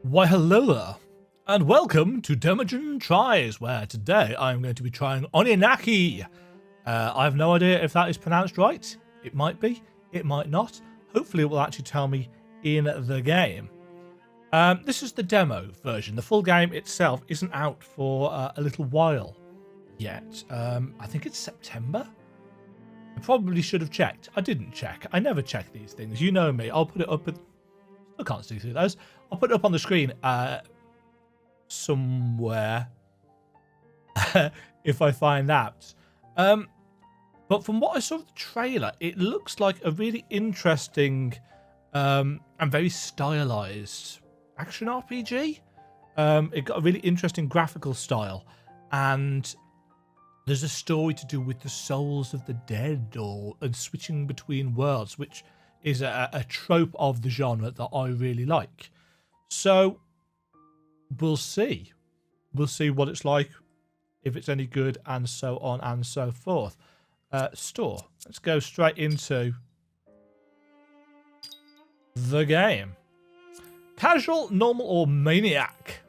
Why hello there, and welcome to Demajen Tries, where today I'm going to be trying Oninaki. I have no idea if that is pronounced right. It might be, it might not. Hopefully it will actually tell me in the game. This is the demo version. The full game itself isn't out for a little while yet. I think it's September. I probably should have checked. I didn't check. I never check these things. You know me. I'll put it up at... I can't see through those. I'll put it up on the screen somewhere if I find out. But from what I saw of the trailer, it looks like a really interesting and very stylized action RPG. It got a really interesting graphical style, and there's a story to do with the souls of the dead and switching between worlds, which is a trope of the genre that I really like. So we'll see. We'll see what it's like, if it's any good, and so on and so forth. Store. Let's go straight into the game. Casual, normal, or maniac.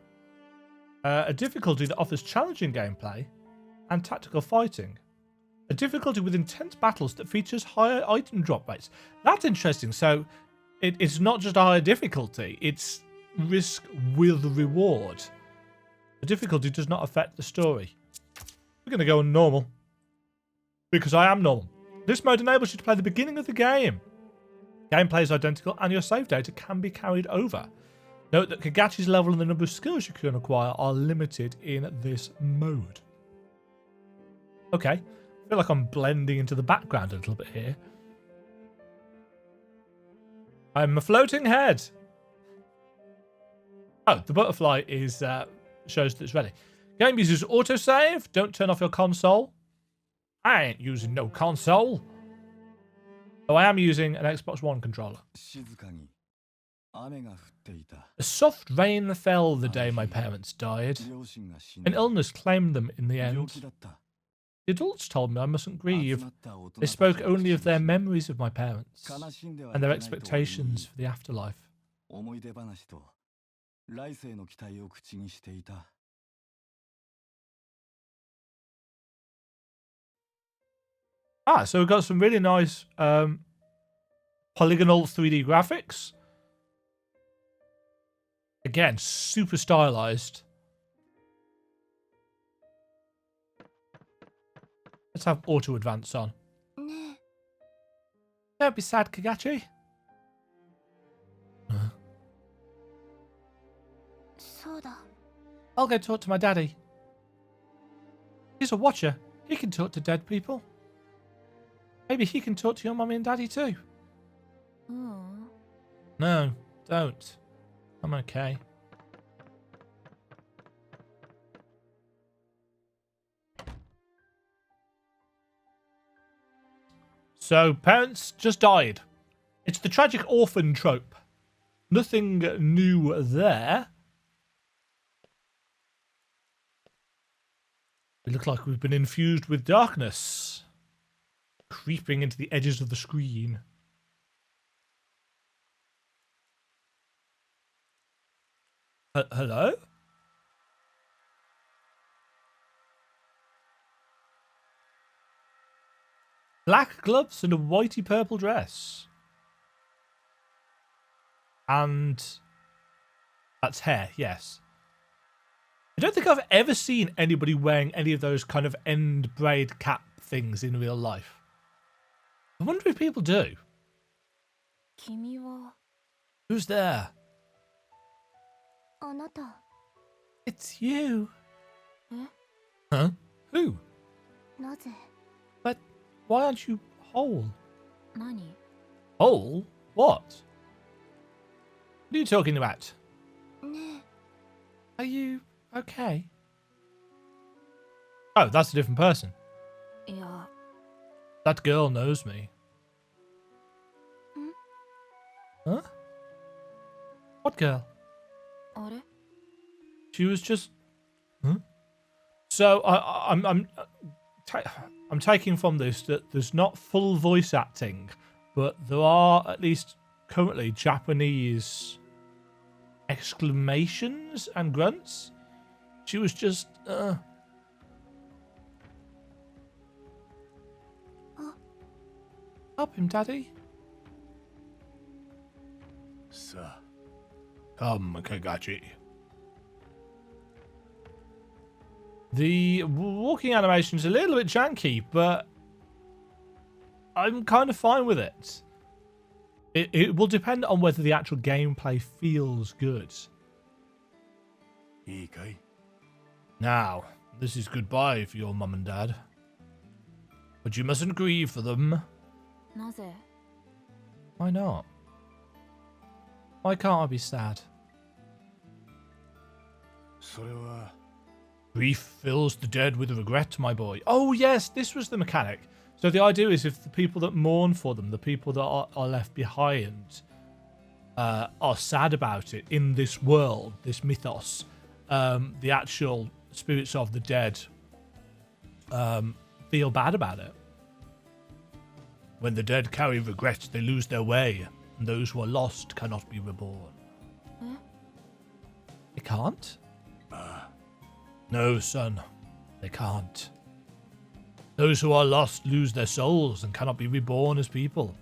A difficulty that offers challenging gameplay and tactical fighting. A difficulty with intense battles that features higher item drop rates. That's interesting. So it's not just a higher difficulty, it's risk with reward. The difficulty does not affect the story. We're going to go on normal, because I am normal. This mode enables you to play the beginning of the game. Gameplay is identical and your save data can be carried over. Note that Kagachi's level and the number of skills you can acquire are limited in this mode. Okay. I feel like I'm blending into the background a little bit here. I'm a floating head. Oh, the butterfly is shows that it's ready. Game uses autosave. Don't turn off your console. I ain't using no console. Oh, I am using an Xbox One controller. A soft rain fell the day my parents died. An illness claimed them in the end. The adults told me I mustn't grieve. They spoke only of their memories of my parents and their expectations for the afterlife. So we've got some really nice polygonal 3D graphics. Again, super stylized. Let's have auto advance on. Don't be sad, Kagachi. I'll go talk to my daddy. He's a watcher. He can talk to dead people. Maybe he can talk to your mummy and daddy too. No, don't. I'm okay. So, parents just died. It's the tragic orphan trope. Nothing new there. We look like we've been infused with darkness, creeping into the edges of the screen. Hello? Black gloves and a whitey purple dress. And that's hair, yes. I don't think I've ever seen anybody wearing any of those kind of end braid cap things in real life. I wonder if people do. Who's there? It's you. Huh? Who? But why aren't you whole? Whole? What? What are you talking about? Are you okay? Oh, that's a different person. That girl knows me. Huh? What girl? She was just... Huh? So I'm taking from this that there's not full voice acting, but there are at least currently Japanese exclamations and grunts. She was just, Help him, Daddy. Sir. Come, Kagachi. The walking animation's a little bit janky, but I'm kind of fine with it. It will depend on whether the actual gameplay feels good. Now, this is goodbye for your mum and dad. But you mustn't grieve for them. Why not? Why can't I be sad? Grief fills the dead with regret, my boy. Oh yes, this was the mechanic. So the idea is if the people that mourn for them, the people that are left behind, are sad about it in this world, this mythos, the actual spirits of the dead feel bad about it. When the dead carry regret, they lose their way, and those who are lost cannot be reborn. They can't? No, son, they can't. Those who are lost lose their souls and cannot be reborn as people.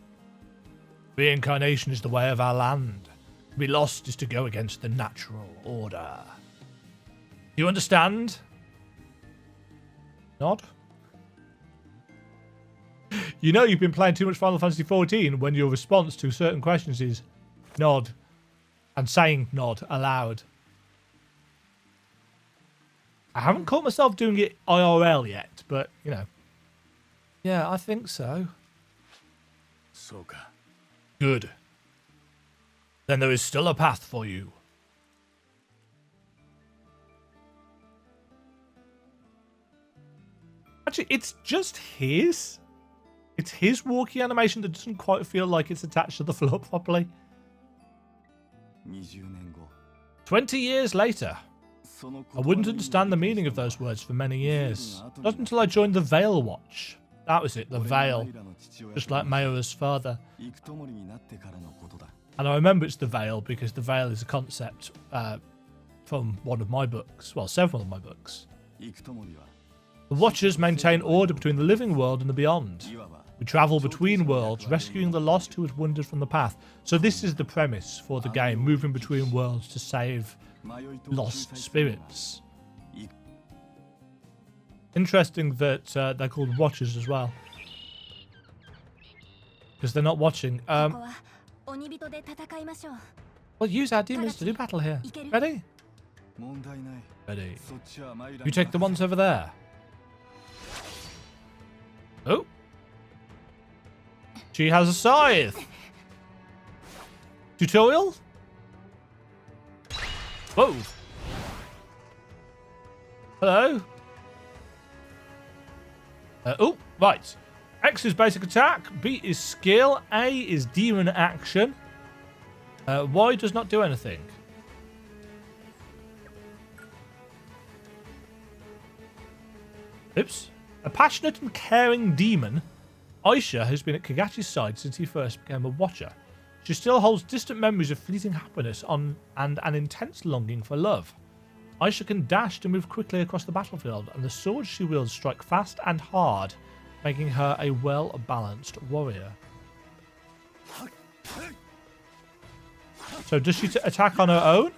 Reincarnation is the way of our land. To be lost is to go against the natural order. Do you understand? Nod? You know you've been playing too much Final Fantasy XIV when your response to certain questions is nod and saying nod aloud. I haven't caught myself doing it IRL yet, but, you know. Yeah, I think so. Good. Then there is still a path for you. Actually, it's just his. It's his walkie animation that doesn't quite feel like it's attached to the floor properly. 20 years later. I wouldn't understand the meaning of those words for many years. Not until I joined the Veil Watch. That was it, the Veil. Just like Mayura's father. And I remember it's the Veil because the Veil is a concept from one of my books. Well, several of my books. The Watchers maintain order between the living world and the beyond. We travel between worlds, rescuing the lost who had wandered from the path. So this is the premise for the game, moving between worlds to save lost spirits. Interesting that they're called Watchers as well. Because they're not watching. Well, use our demons to do battle here. Ready? Ready. You take the ones over there. Oh. She has a scythe. Tutorial? Whoa. Hello. Oh, right. X is basic attack. B is skill. A is demon action. Y does not do anything. Oops. A passionate and caring demon, Aisha has been at Kagachi's side since he first became a Watcher. She still holds distant memories of fleeting happiness and an intense longing for love. Aisha can dash to move quickly across the battlefield, and the swords she wields strike fast and hard, making her a well-balanced warrior. So does she attack on her own?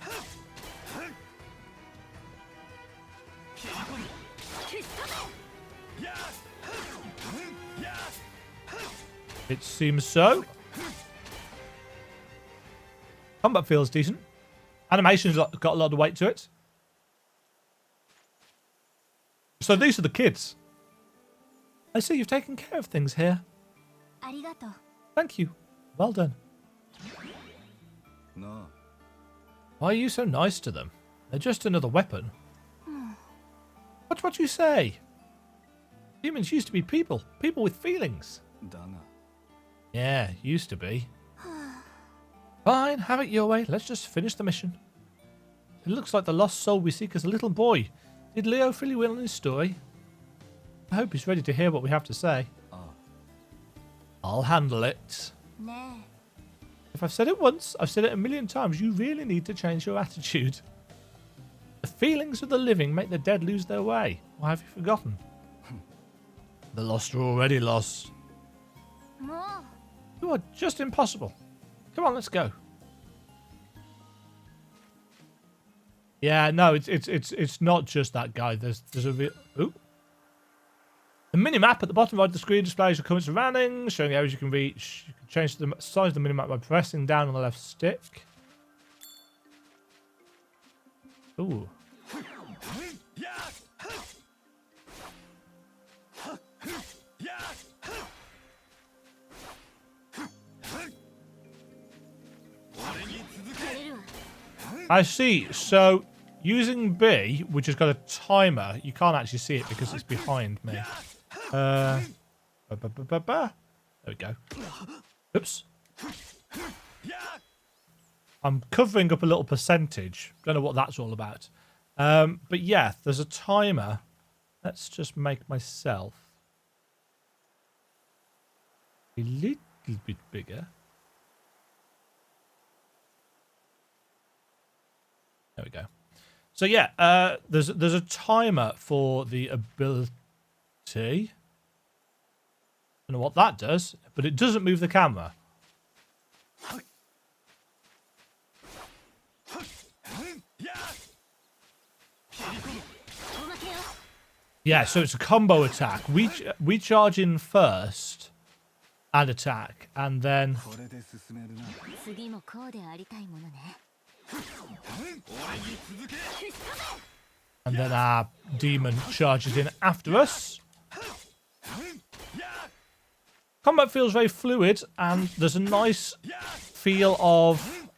It seems so. Combat feels decent. Animation's got a lot of weight to it. So these are the kids. I see you've taken care of things here. Thank you. Well done. Why are you so nice to them? They're just another weapon. Watch what you say. Humans used to be people. People with feelings. Yeah, used to be. Fine, have it your way. Let's just finish the mission. It looks like the lost soul we seek is a little boy. Did Leo fill you in on his story? I hope he's ready to hear what we have to say. I'll handle it. If I've said it once, I've said it a million times. You really need to change your attitude. The feelings of the living make the dead lose their way. Why have you forgotten? The lost are already lost. You are just impossible. Come on, let's go. Yeah, no, it's not just that guy. There's a bit. Ooh. The mini-map at the bottom right of the screen displays your current surroundings, showing areas you can reach. You can change the size of the mini-map by pressing down on the left stick. Ooh. I see. So, using B, which has got a timer, you can't actually see it because it's behind me. There we go. Oops. I'm covering up a little percentage. Don't know what that's all about. But yeah, there's a timer. Let's just make myself a little bit bigger. There we go. So yeah, there's a timer for the ability. Don't know what that does, but it doesn't move the camera. Yeah, so it's a combo attack. We charge in first and attack, and then our demon charges in after us. Combat feels very fluid, and there's a nice feel of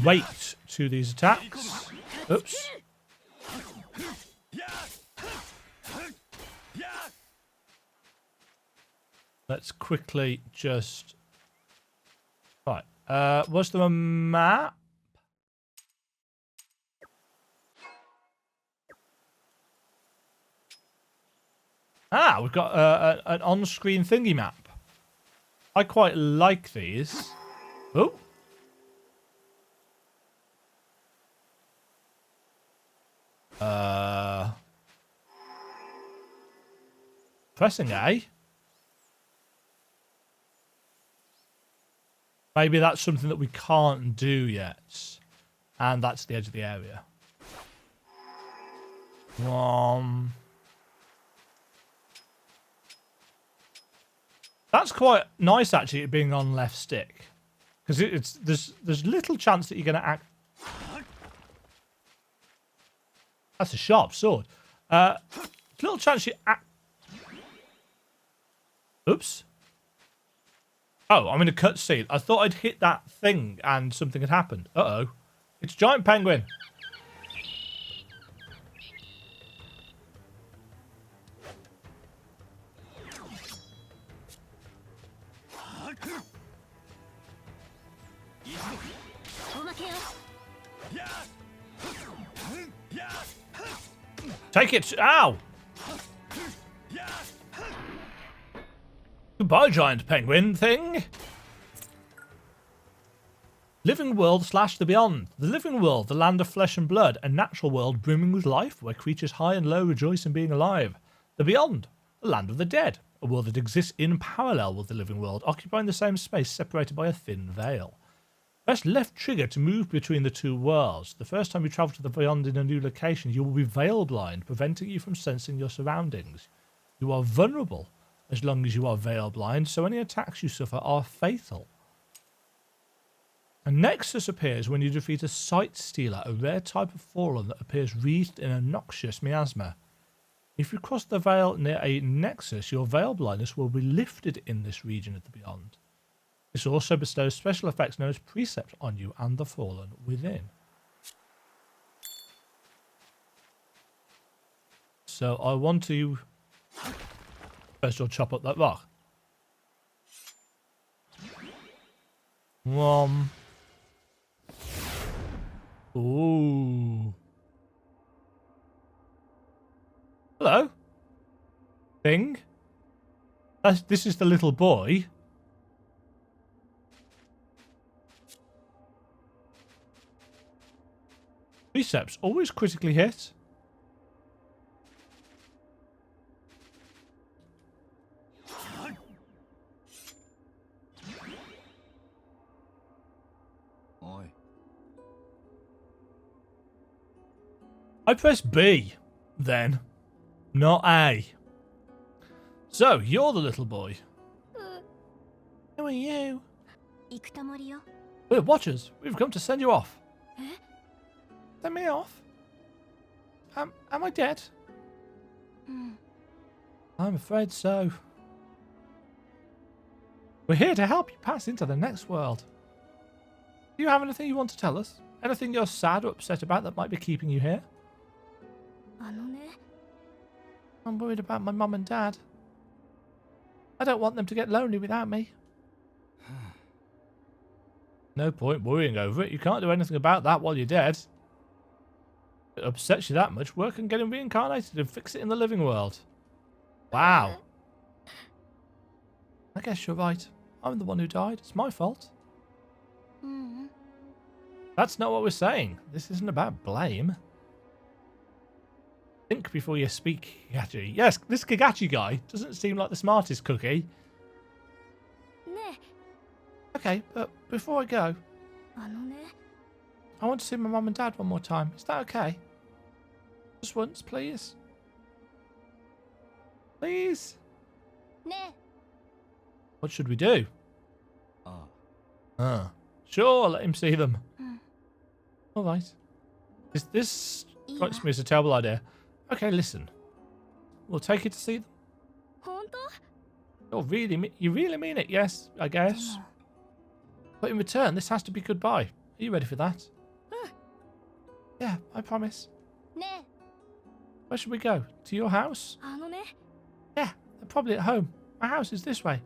weight to these attacks. Oops. Let's quickly just... Right. Was there a map? Ah, we've got an on-screen thingy map. I quite like these. Oh. Pressing A. Maybe that's something that we can't do yet. And that's the edge of the area. That's quite nice, actually, it being on left stick. Because there's little chance that you're going to act... That's a sharp sword. Little chance you act... Oops. Oh, I'm in a cutscene. I thought I'd hit that thing and something had happened. Uh-oh. It's Giant Penguin. Take it. Ow. Goodbye, Giant Penguin thing. Living world / the beyond. The living world, the land of flesh and blood, a natural world brimming with life where creatures high and low rejoice in being alive. The beyond, the land of the dead, a world that exists in parallel with the living world, occupying the same space separated by a thin veil. Press left trigger to move between the two worlds. The first time you travel to the beyond in a new location, you will be veil blind, preventing you from sensing your surroundings. You are vulnerable as long as you are veil blind, so any attacks you suffer are fatal. A nexus appears when you defeat a sight stealer, a rare type of fallen that appears wreathed in a noxious miasma. If you cross the veil near a nexus, your veil blindness will be lifted in this region of the beyond. This also bestows special effects known as Precept on you and the fallen within. So I want to first of all chop up that rock. Ooh. Hello. Thing. This is the little boy. Precepts always critically hit. I press B, then, not A. So, you're the little boy. Who are you? We're watchers. We've come to send you off. Send me off? Am I dead? I'm afraid so. We're here to help you pass into the next world. Do you have anything you want to tell us? Anything you're sad or upset about that might be keeping you here? I'm worried about my mum and dad. I don't want them to get lonely without me. No point worrying over it. You can't do anything about that while you're dead. If it upsets you that much, work on getting reincarnated and fix it in the living world. Wow. I guess you're right. I'm the one who died. It's my fault. That's not what we're saying. This isn't about blame. Think before you speak, Kagachi. Yes, this Kagachi guy doesn't seem like the smartest cookie. Okay, but before I go, I want to see my mum and dad one more time. Is that okay? Just once, please. Please? What should we do? Sure, let him see them. Alright. This strikes me as a terrible idea. Okay, listen. We'll take you to see them. Oh, really? You really mean it? Yes, I guess. But in return, this has to be goodbye. Are you ready for that? Yeah, I promise. Where should we go? To your house? Yeah, they're probably at home. My house is this way.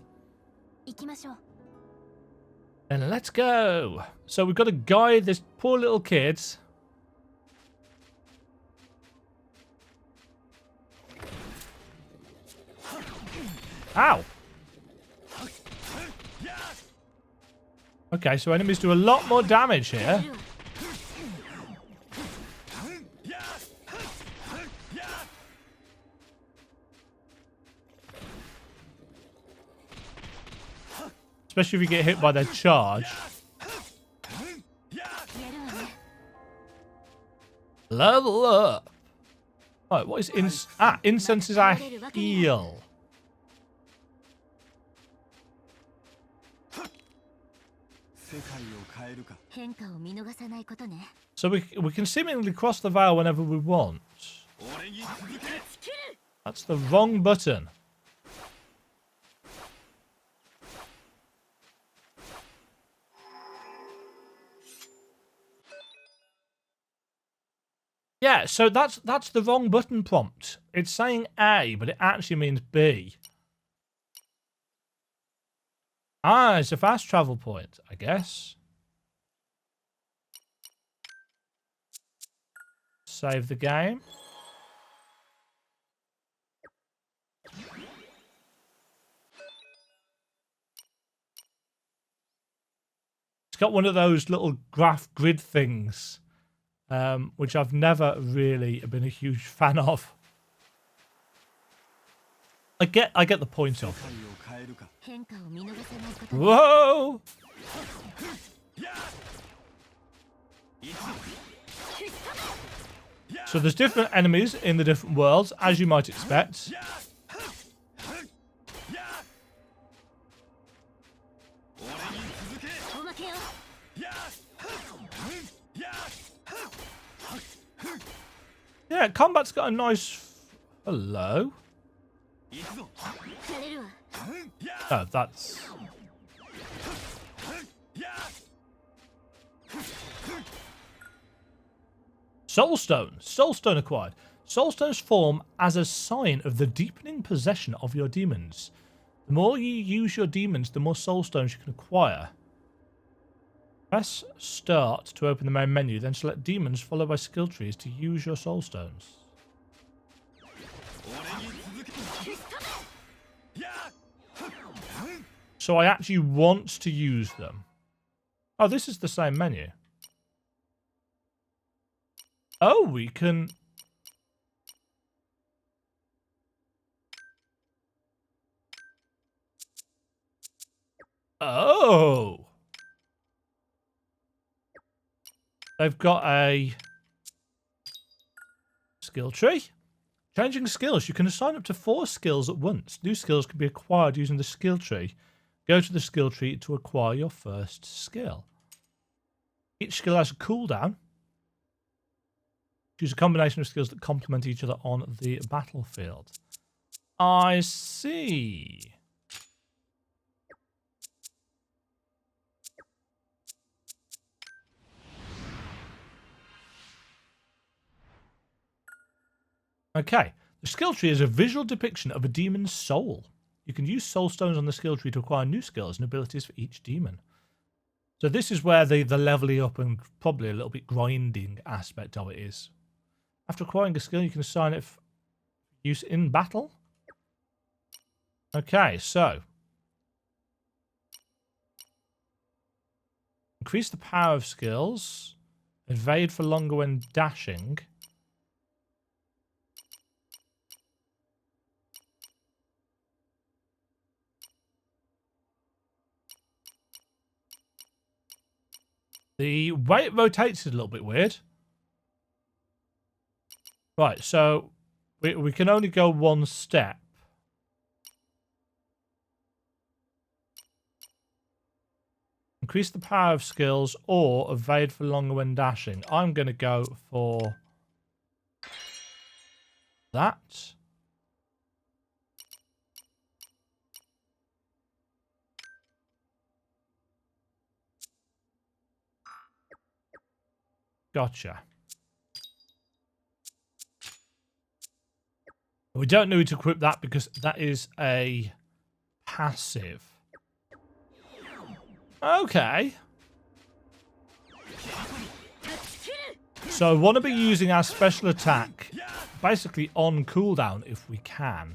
Then let's go. So we've got to guide this poor little kid. Ow. Okay, so enemies do a lot more damage here. Especially if you get hit by their charge. Level up. Right, what is incense is our heal. So we can seemingly cross the veil whenever we want. That's the wrong button. Yeah, so that's the wrong button prompt. It's saying A, but it actually means B. Ah, it's a fast travel point, I guess. Save the game. It's got one of those little graph grid things, which I've never really been a huge fan of. I get the point of it. Whoa! So there's different enemies in the different worlds, as you might expect. Yeah, combat's got a nice... Hello? Oh, that's... Soulstone. Soulstone acquired. Soulstones form as a sign of the deepening possession of your demons. The more you use your demons, the more soulstones you can acquire. Press start to open the main menu, then select demons followed by skill trees to use your soulstones. So I actually want to use them. Oh, this is the same menu. Oh, we can... Oh! They've got a skill tree. Changing skills. You can assign up to 4 skills at once. New skills can be acquired using the skill tree. Go to the skill tree to acquire your first skill. Each skill has a cooldown. Choose a combination of skills that complement each other on the battlefield. I see. Okay. The skill tree is a visual depiction of a demon's soul. You can use soul stones on the skill tree to acquire new skills and abilities for each demon. So this is where the leveling up and probably a little bit grinding aspect of it is. After acquiring a skill, you can assign it for use in battle. Okay, so. Increase the power of skills. Evade for longer when dashing. The way it rotates is a little bit weird. Right, so we can only go one step. Increase the power of skills or evade for longer when dashing. I'm going to go for that. Gotcha. We don't need to equip that because that is a passive. Okay. So I want to be using our special attack basically on cooldown if we can.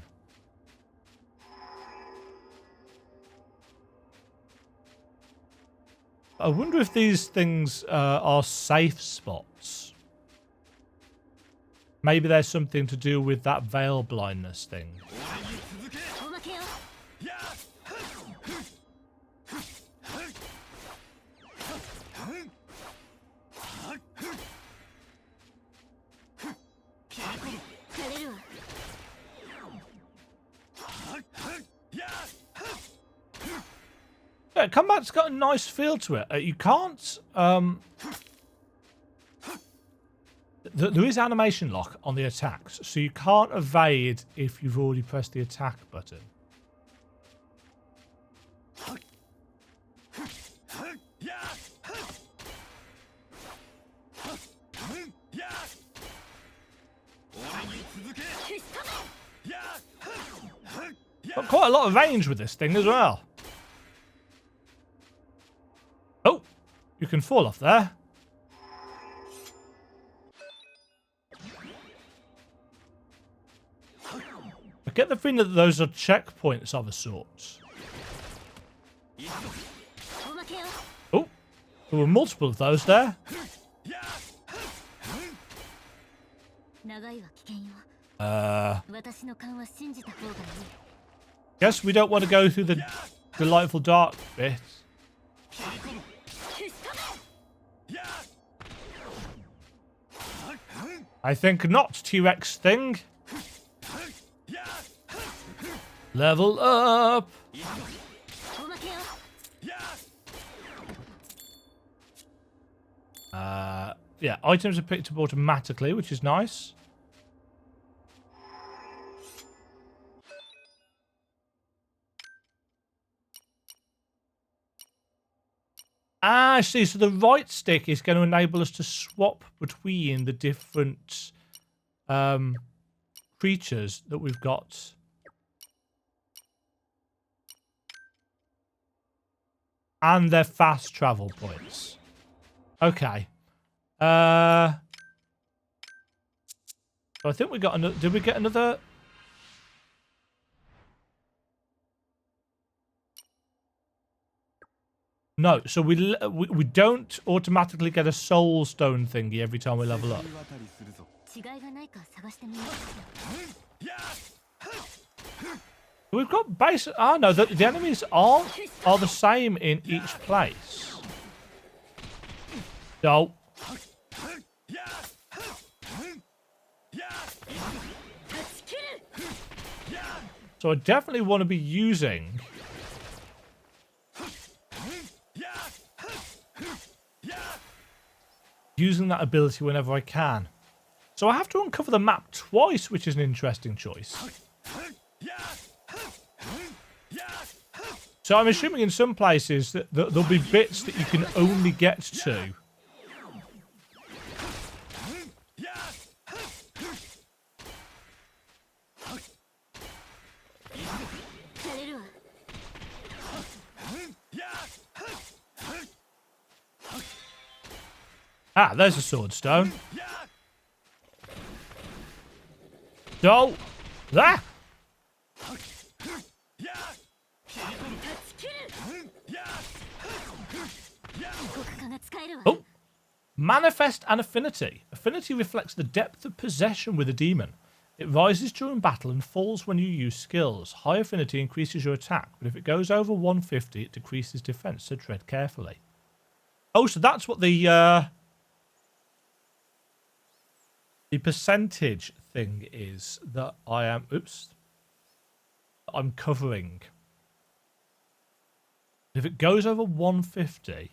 I wonder if these things are safe spots. Maybe there's something to do with that veil blindness thing. Yeah, combat's got a nice feel to it. You can't... there is animation lock on the attacks, so you can't evade if you've already pressed the attack button. Got quite a lot of range with this thing as well. Oh, you can fall off there. I get the feeling that those are checkpoints of a sort. Oh, there were multiple of those there. Guess we don't want to go through the delightful dark bit. I think not, T-Rex thing. Level up. Yeah, items are picked up automatically, which is nice. Ah, I see. So the right stick is going to enable us to swap between the different creatures that we've got. And their fast travel points. Okay. So I think we got another... Did we get another... No, so we don't automatically get a soul stone thingy every time we level up. We've got base. Oh no, the enemies are the same in each place. No. So I definitely want to be using that ability whenever I can. So I have to uncover the map twice, which is an interesting choice. So I'm assuming in some places that there'll be bits that you can only get to. Ah, there's a sword stone. No! There! Oh! Manifest an affinity. Affinity reflects the depth of possession with a demon. It rises during battle and falls when you use skills. High affinity increases your attack, but if it goes over 150, it decreases defense, so tread carefully. Oh, so that's what the percentage thing is that I am... Oops. I'm covering. If it goes over 150...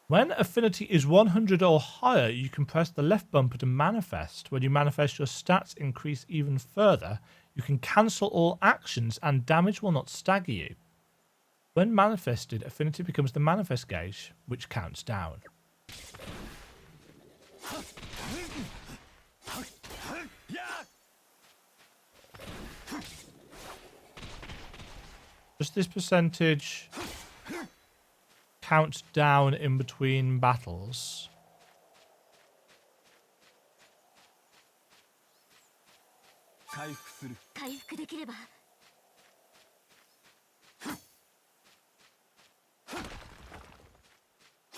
When affinity is 100 or higher, you can press the left bumper to manifest. When you manifest, your stats increase even further. You can cancel all actions and damage will not stagger you. When manifested, affinity becomes the manifest gauge, which counts down. Does this percentage count down in between battles?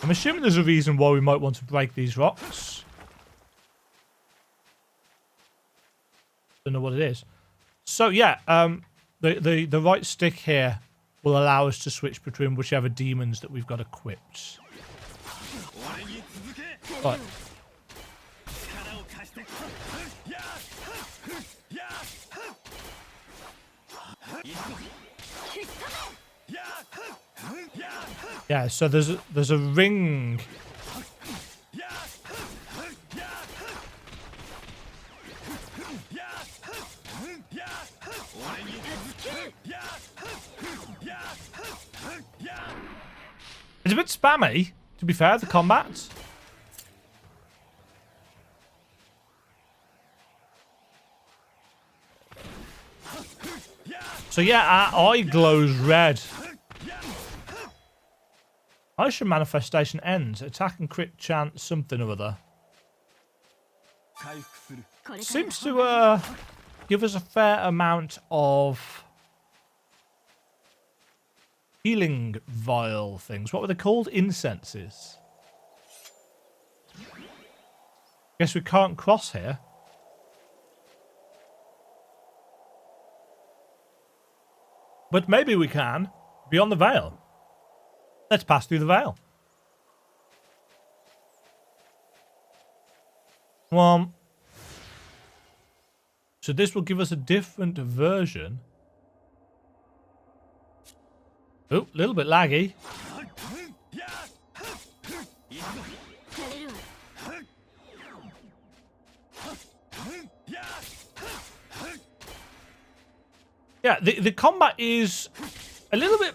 I'm assuming there's a reason why we might want to break these rocks. Don't know what it is. So yeah, the right stick here will allow us to switch between whichever demons that we've got equipped. Right. Yeah, so there's a ring. It's a bit spammy, to be fair, the combat. So yeah, our eye glows red. Ocean manifestation ends. Attack and crit chant something or other. Seems to give us a fair amount of healing vial things. What were they called? Incenses. Guess we can't cross here. But maybe we can. Beyond the veil. Let's pass through the veil. Well, so this will give us a different version. Oh, a little bit laggy. Yeah, the combat is a little bit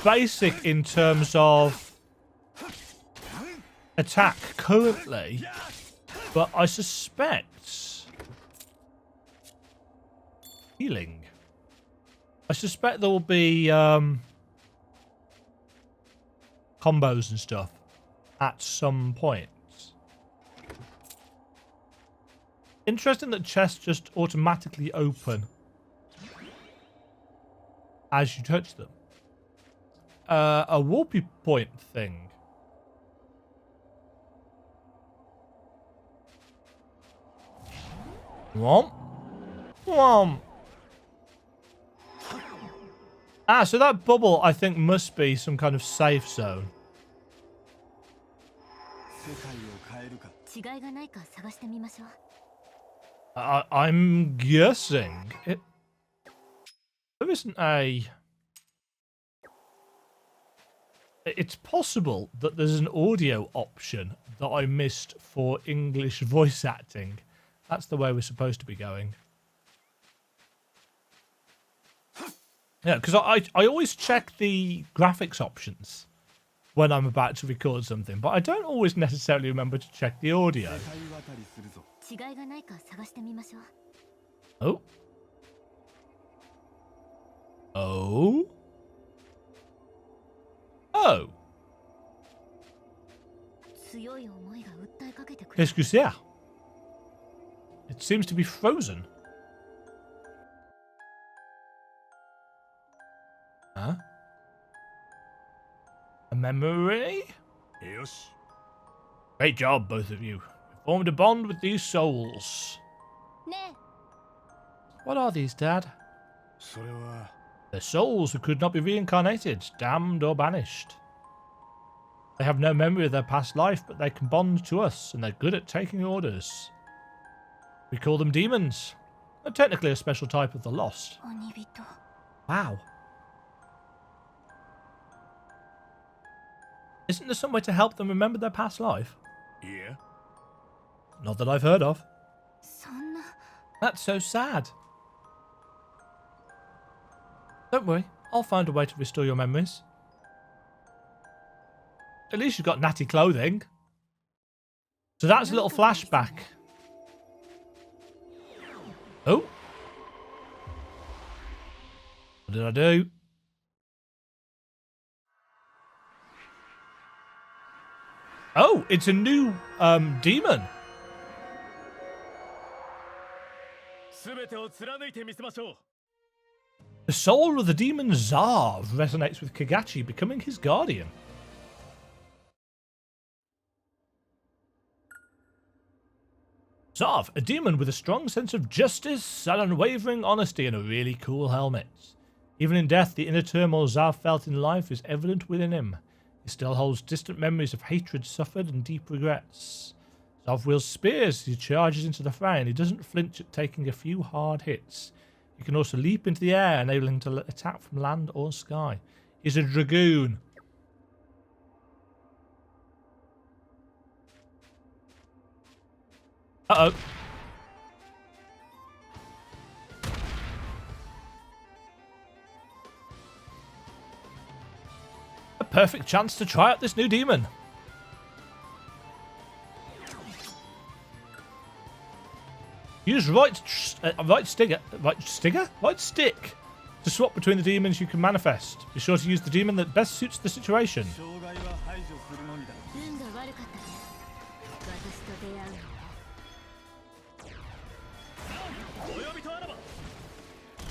basic in terms of attack currently, but I suspect healing. I suspect there will be combos and stuff at some point. Interesting that chests just automatically open as you touch them. a whoopee point thing. Womp. Womp. Ah, so that bubble, I think, must be some kind of safe zone. I'm guessing there isn't a... It's possible that there's an audio option that I missed for English voice acting. That's the way we're supposed to be going. Yeah, because I always check the graphics options when I'm about to record something, but I don't always necessarily remember to check the audio. Oh. Oh. Oh. Qu'est-ce que c'est? It seems to be frozen. Huh? A memory? Yes. Great job, both of you. You formed a bond with these souls. What are these, Dad? They're souls who could not be reincarnated, damned or banished. They have no memory of their past life, but they can bond to us, and they're good at taking orders. We call them demons. They're technically a special type of the lost. Wow. Isn't there some way to help them remember their past life? Yeah. Not that I've heard of. That's so sad. Don't worry, I'll find a way to restore your memories. At least you've got natty clothing. So that's a little flashback. Oh. What did I do? Oh, it's a new demon. The soul of the demon Zarv resonates with Kagachi, becoming his guardian. Zarv, a demon with a strong sense of justice and unwavering honesty and a really cool helmet. Even in death, the inner turmoil Zarv felt in life is evident within him. He still holds distant memories of hatred suffered and deep regrets. Zarv wields spears as he charges into the fray, and he doesn't flinch at taking a few hard hits. He can also leap into the air, enabling him to attack from land or sky. He's a dragoon. Uh-oh. A perfect chance to try out this new demon. Use right stick to swap between the demons you can manifest. Be sure to use the demon that best suits the situation.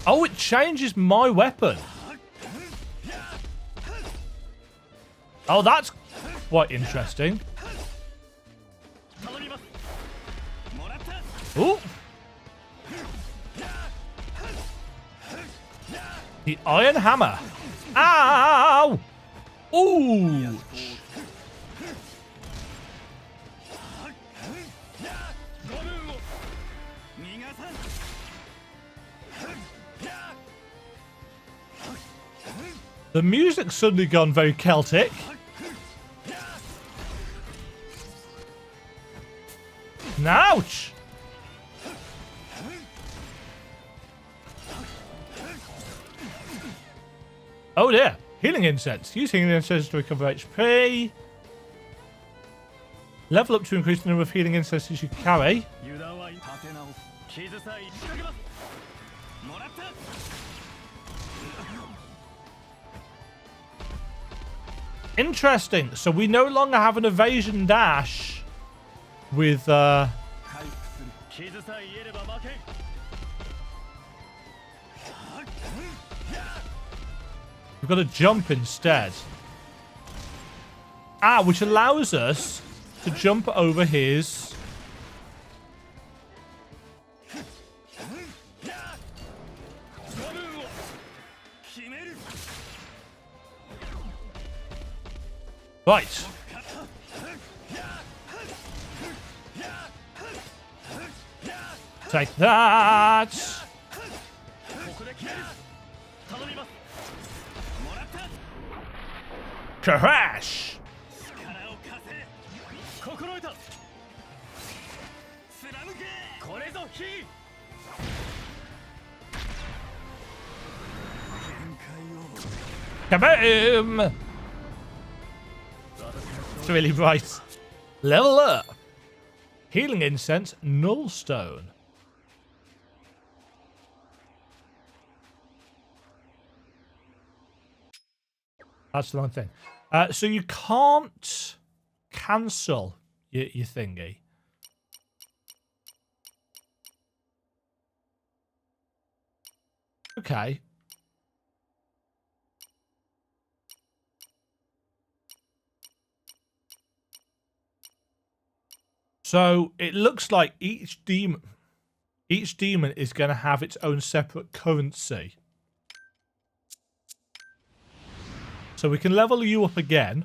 Oh, it changes my weapon. Oh, that's quite interesting. Ooh. The Iron Hammer. Ow! Ooh. The music's suddenly gone very Celtic. Ouch! Oh dear. Healing incense. Use healing incense to recover HP. Level up to increase the number of healing incenses you carry. Interesting. So we no longer have an evasion dash with we've got to jump instead. which allows us to jump over his... Right. Take that. Crash. Kaboom! It's really bright. Level up. Healing incense, null stone. That's the wrong thing. So you can't cancel your thingy. Okay. So it looks like each demon is going to have its own separate currency. So we can level you up again.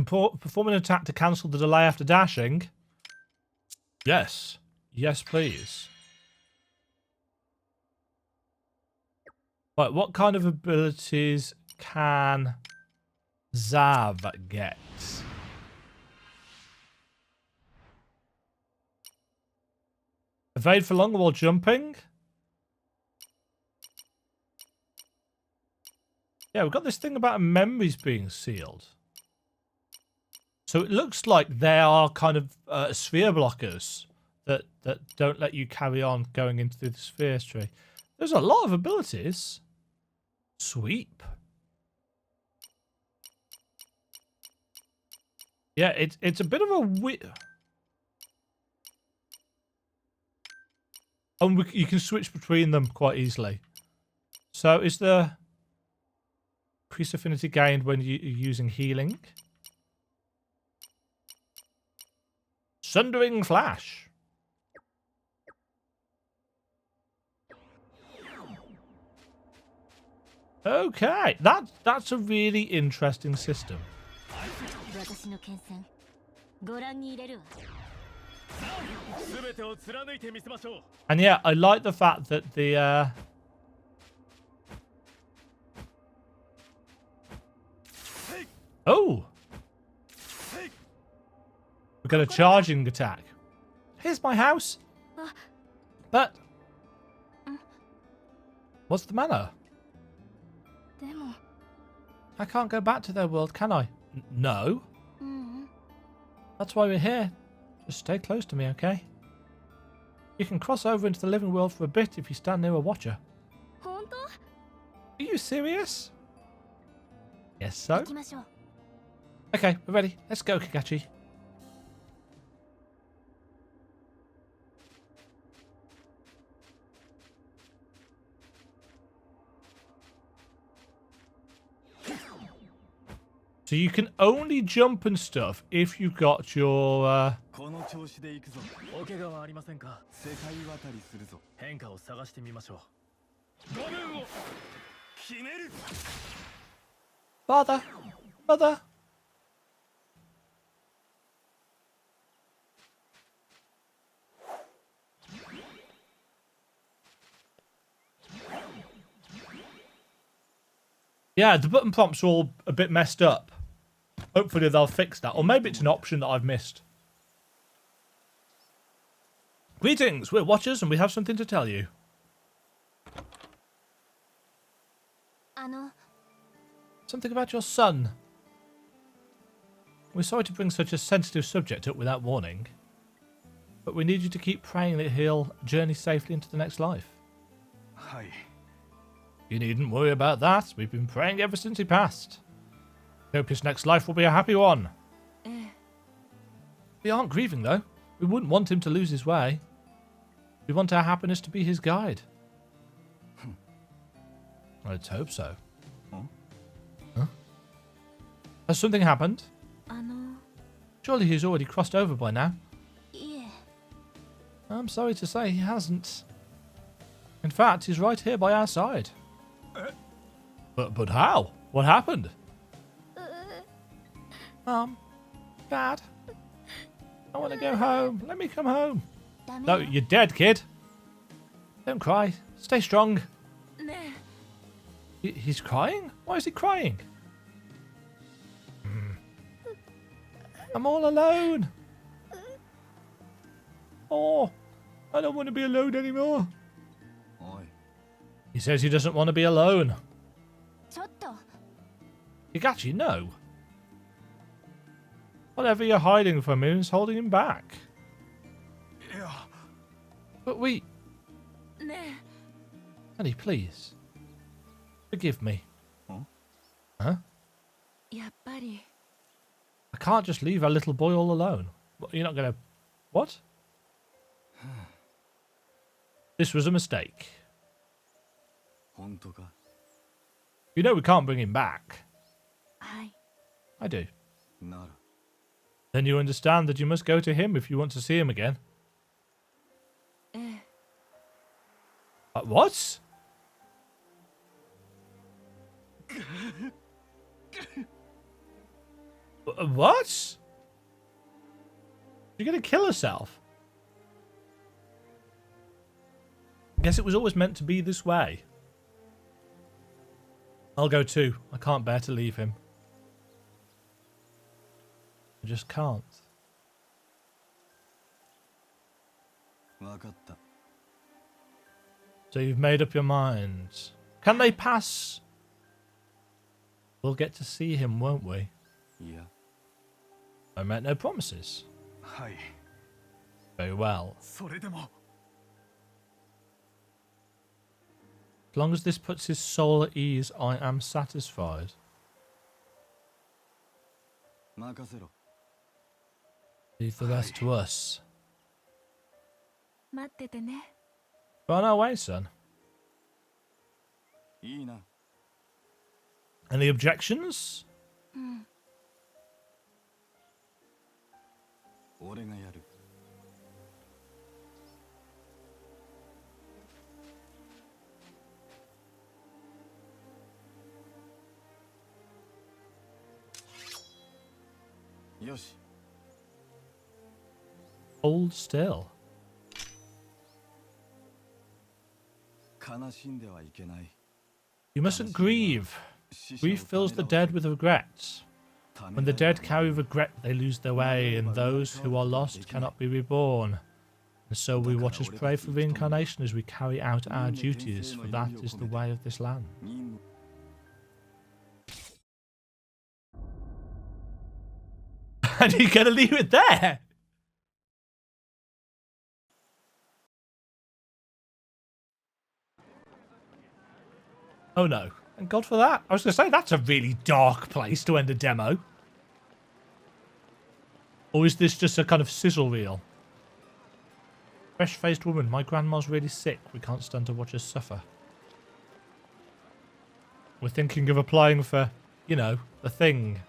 Perform an attack to cancel the delay after dashing. Yes. Yes, please. Right, what kind of abilities can Zav get? Evade for longer while jumping. Yeah, we've got this thing about memories being sealed. So it looks like they are kind of sphere blockers that don't let you carry on going into the sphere tree. There's a lot of abilities. Sweep. Yeah, it's a bit of a weird... And you can switch between them quite easily. So is the increased affinity gained when you're using healing? Sundering Flash. Okay, that's a really interesting system. And yeah, I like the fact that the oh, we've got a charging attack. Here's my house. But what's the matter? I can't go back to their world, can I? No. That's why we're here. Just stay close to me, okay? You can cross over into the living world for a bit if you stand near a watcher. Are you serious? Yes, so. Okay, we're ready. Let's go, Kakashi. So you can only jump and stuff if you've got your... Father! Mother! Yeah, the button prompts are all a bit messed up. Hopefully they'll fix that. Or maybe it's an option that I've missed. Greetings, we're Watchers and we have something to tell you. Something about your son. We're sorry to bring such a sensitive subject up without warning. But we need you to keep praying that he'll journey safely into the next life. Hi. You needn't worry about that. We've been praying ever since he passed. Hope his next life will be a happy one. We aren't grieving, though. We wouldn't want him to lose his way. We want our happiness to be his guide. Let's hope so. Huh? Huh? Has something happened? あの、 Surely he's already crossed over by now. いえ、 I'm sorry to say he hasn't. In fact, he's right here by our side. But how? What happened? Mom, Dad, I want to go home. Let me come home. ダメ No, よ you're dead, kid. Don't cry. Stay strong. ね He's crying? Why is he crying? I'm all alone. Oh, I don't want to be alone anymore. Oi. He says he doesn't want to be alone. え、ちょっと、 Higachi, no. Whatever you're hiding from him is holding him back. Yeah. But we... ね Honey, please. Forgive me. Huh? Huh? え、やっぱり、 I can't just leave our little boy all alone. What, you're not going to... What? This was a mistake. 本当か。 You know we can't bring him back. はい、 I do. なら、 Then you understand that you must go to him if you want to see him again. ええ、 What? What? You're going to kill herself? Guess it was always meant to be this way. I'll go too. I can't bear to leave him. I just can't. わかった。 So you've made up your mind. Can they pass? We'll get to see him, won't we? いや、 I make no promises. はい。 Very well. それでも、 As long as this puts his soul at ease, I am satisfied. 任せろ。 Leave the rest to us. 待っててね。 We're on our way, son. いいな。 Any objections? うん、俺がやる。よし。 Hold still. 悲しんではいけない。 You mustn't grieve. Grief fills the dead with regret. When the dead carry regret, they lose their way, and those who are lost cannot be reborn. And so we watchers pray for reincarnation as we carry out our duties, for that is the way of this land. 任務 And you're gonna leave it there? Oh no. Thank God for that. I was gonna say, that's a really dark place to end a demo. Or is this just a kind of sizzle reel? Fresh-faced woman, my grandma's really sick. We can't stand to watch her suffer. We're thinking of applying for, you know, the thing.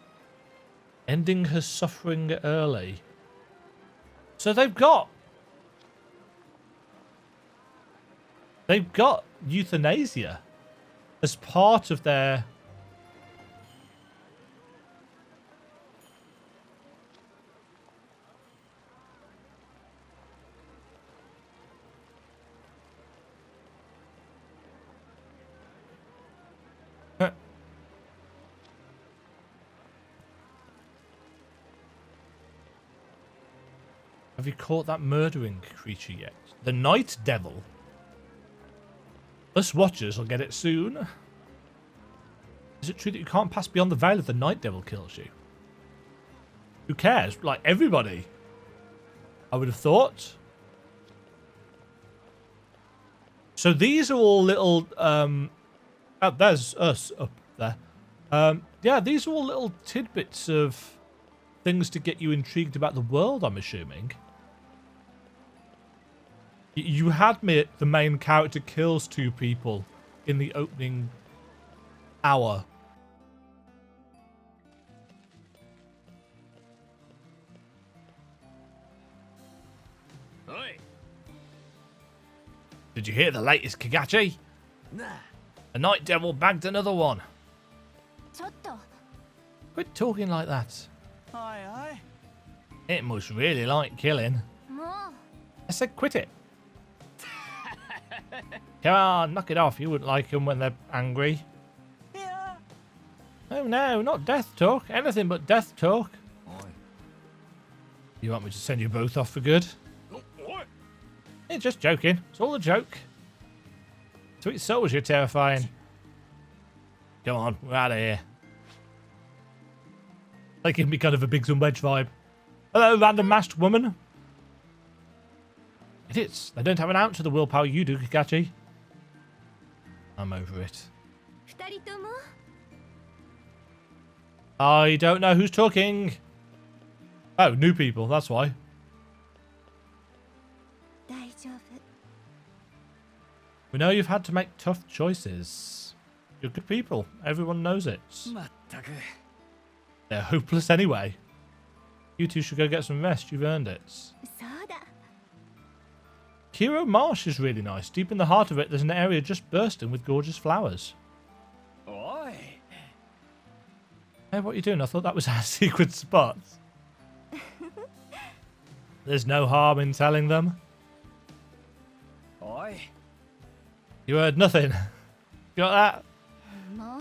Ending her suffering early. So they've got euthanasia as part of their... Have you caught that murdering creature yet? The Night Devil? Us watchers will get it soon. Is it true that you can't pass beyond the veil if the Night Devil kills you? Who cares? Like, everybody. I would have thought. So these are all little... oh, there's us up there. Yeah, these are all little tidbits of things to get you intrigued about the world, I'm assuming. You had me at the main character kills two people in the opening hour. Oi. Did you hear the latest, Kagachi? Nah. A night devil bagged another one. ちょっと Quit talking like that. Aye, aye. It must really like killing. もう I said quit it. Come on, knock it off. You wouldn't like them when they're angry. Yeah. Oh no, not death talk. Anything but death talk. おい You want me to send you both off for good? Oi. Hey, just joking. It's all a joke. Sweet souls, you're terrifying. Come on, we're out of here. Like, give me kind of a Biggs and Wedge vibe. Hello, random masked woman. Idiots. They don't have an ounce of the willpower you do, Kakashi. I'm over it. 二人とも I don't know who's talking. Oh, new people, that's why. 大丈夫 We know you've had to make tough choices. You're good people. Everyone knows it. まったく They're hopeless anyway. You two should go get some rest. You've earned it. そうだ Kiro Marsh is really nice. Deep in the heart of it, there's an area just bursting with gorgeous flowers. おい Hey, what are you doing? I thought that was our secret spot. There's no harm in telling them. おい You heard nothing. Got that? も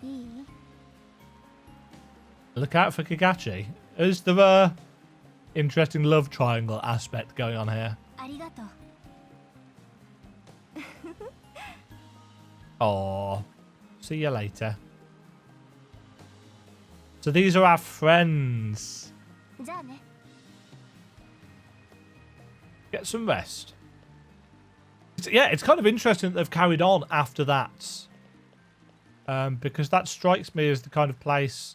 ういい Look out for Kagachi. Is there a interesting love triangle aspect going on here? ありがとう Oh, see you later. So these are our friends. じゃあね Get some rest. Yeah, it's kind of interesting that they've carried on after that. Because that strikes me as the kind of place...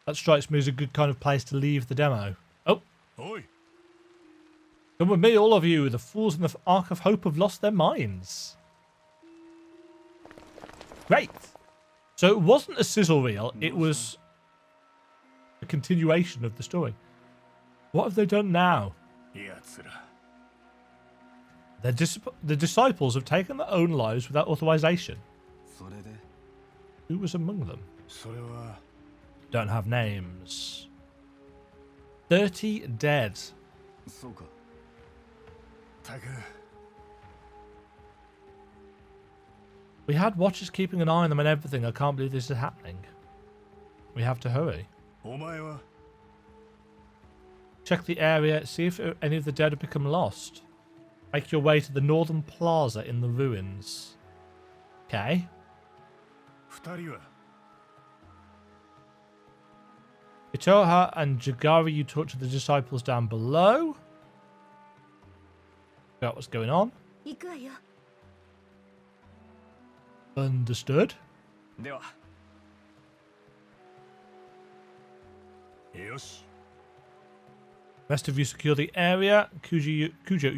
That strikes me as a good kind of place to leave the demo. Oh, おい come with me, all of you. The fools in the Ark of Hope have lost their minds. Great. So it wasn't a sizzle reel. It was a continuation of the story. What have they done now? やつら The disciples have taken their own lives without authorization. それで Who was among them? それは Don't have names. 30 dead. そうか たく We had watchers keeping an eye on them and everything. I can't believe this is happening. We have to hurry. お前は Check the area, see if any of the dead have become lost. Make your way to the northern plaza in the ruins. Okay. 二人は Itoha and Jagari, you talk to the disciples down below. Figure out what's going on. 行くわよ Understood. ではよし Rest of you secure the area. Kujo,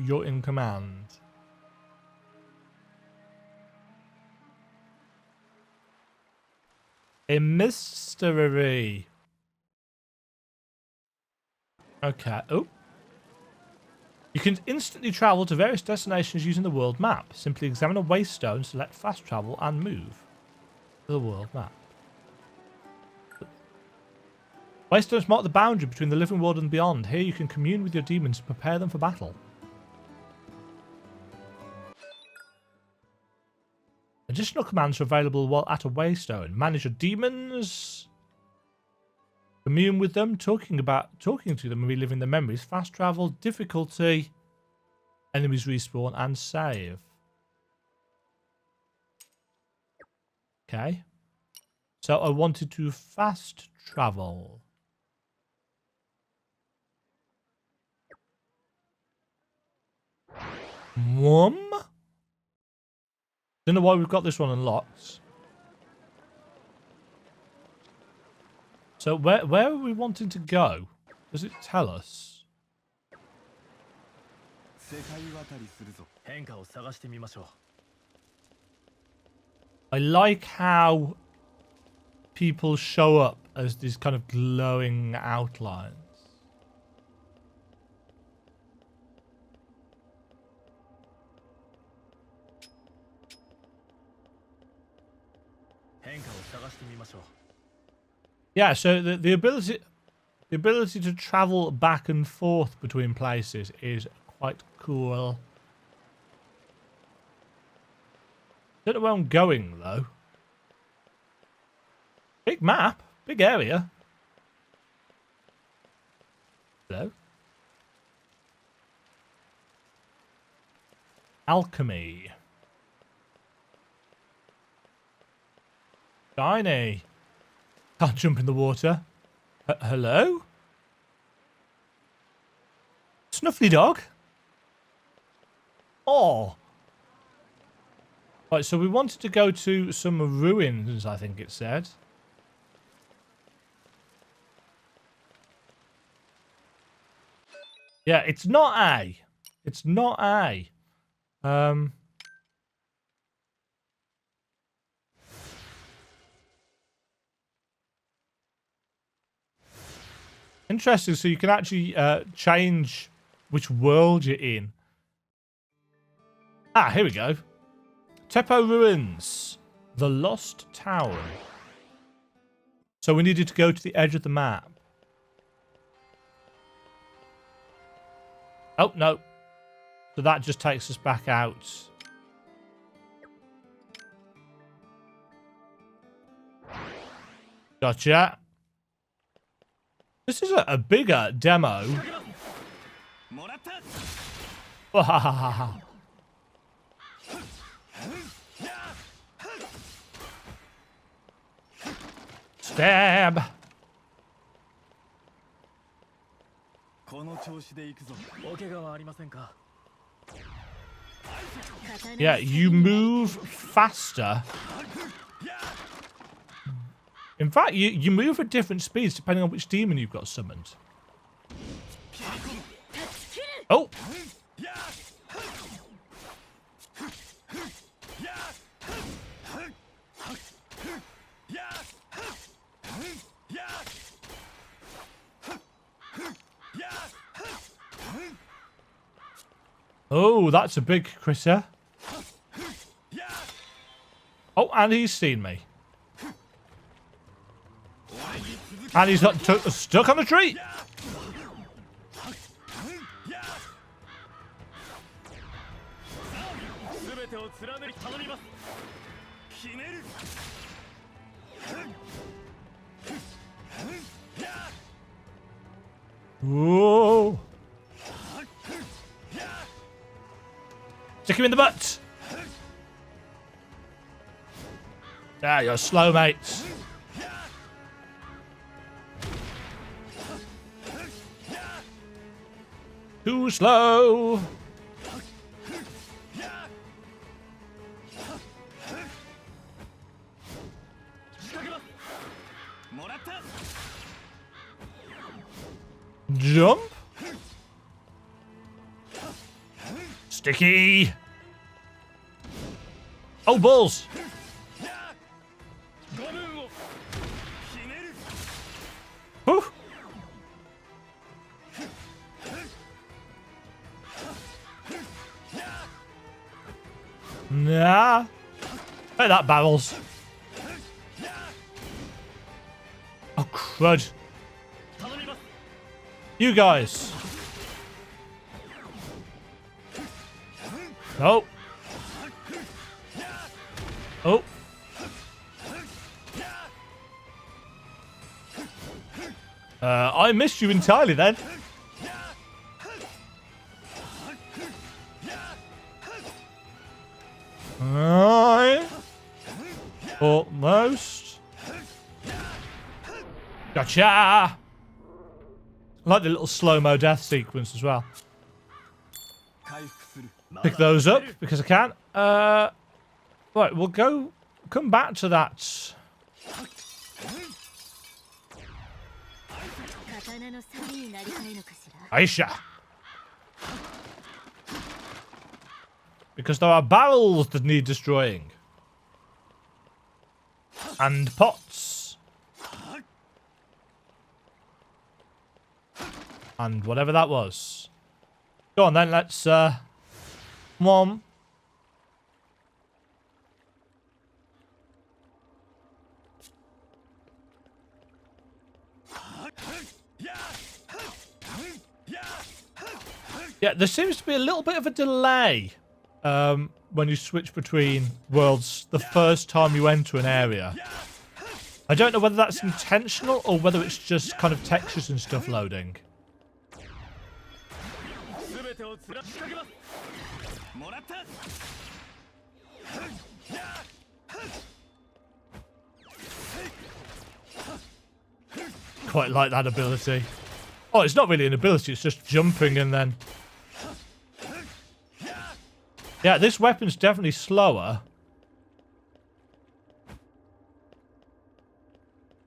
you're in command. A mystery. Okay. Oh. You can instantly travel to various destinations using the world map. Simply examine a waystone, select fast travel, and move to the world map. Waystones mark the boundary between the living world and beyond. Here you can commune with your demons and prepare them for battle. Additional commands are available while at a waystone. Manage your demons. Commune with them, talking to them and reliving their memories. Fast travel, difficulty, enemies respawn, and save. Okay. So I wanted to fast travel. Don't know why we've got this one unlocked. So where are we wanting to go? Does it tell us? 世界渡りするぞ。変化を探してみましょう。 I like how people show up as these kind of glowing outlines. 変化を探してみましょう。 Yeah, so the ability to travel back and forth between places is quite cool. Don't know where I'm going though. Big map, big area. Hello. Alchemy. Shiny. Can't jump in the water. Hello? Snuffly dog? Oh. Right, so we wanted to go to some ruins, I think it said. Yeah, it's not A. It's not A. Interesting, so you can actually change which world you're in. Ah, here we go. Teppo Ruins. The Lost Tower. So we needed to go to the edge of the map. Oh, no. So that just takes us back out. Gotcha. This is a bigger demo. Stab. この調子で行くぞ。お怪我はありませんか？ Yeah, you move faster. In fact, you move at different speeds depending on which demon you've got summoned. Oh! Oh, that's a big critter. Oh, and he's seen me. And he's got stuck on a tree. Whoa. Stick him in the butt. Ah, you're slow, mate. Too slow. Jump. Sticky. Oh, balls. Whew. Nah. Hey, that barrels. Oh, crud. You guys. Oh. Oh. I missed you entirely then. Almost. Gotcha. I like the little slow-mo death sequence as well. Pick those up because I can. Right, we'll come back to that. 刀の錆になりたいのかしら。 Aisha. Because there are barrels that need destroying. And pots. And whatever that was. Go on then, let's come on. Yeah, there seems to be a little bit of a delay when you switch between worlds the first time you enter an area. I don't know whether that's intentional or whether it's just kind of textures and stuff loading. Quite like that ability. Oh, it's not really an ability, it's just jumping and then... Yeah, this weapon's definitely slower.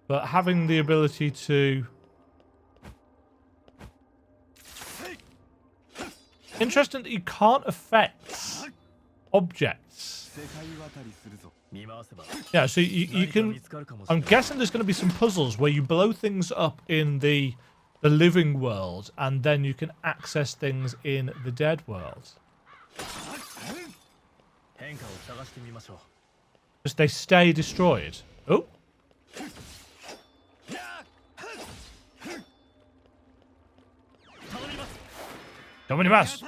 But having the ability to... Interesting that you can't affect objects. Yeah, so you can... I'm guessing there's going to be some puzzles where you blow things up in the living world and then you can access things in the dead world. Because they stay destroyed. Oh. Dominimas.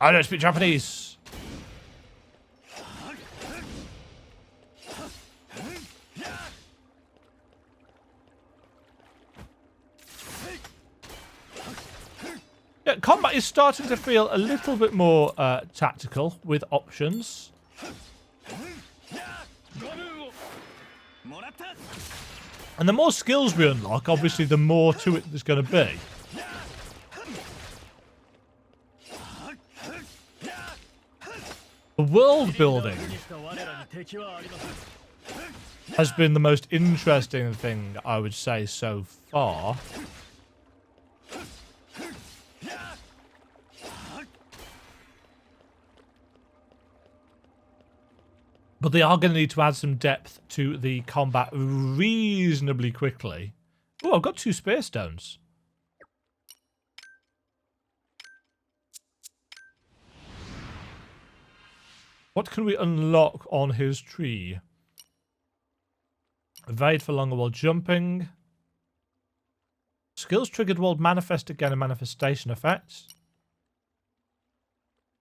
I don't speak Japanese. Yeah, combat is starting to feel a little bit more tactical with options. And the more skills we unlock, obviously the more to it there's going to be. The world building has been the most interesting thing, I would say, so far. But they are going to need to add some depth to the combat reasonably quickly. Oh, I've got 2 Sphear stones. What can we unlock on his tree? Evade for longer while jumping. Skills triggered while manifest again a manifestation effect.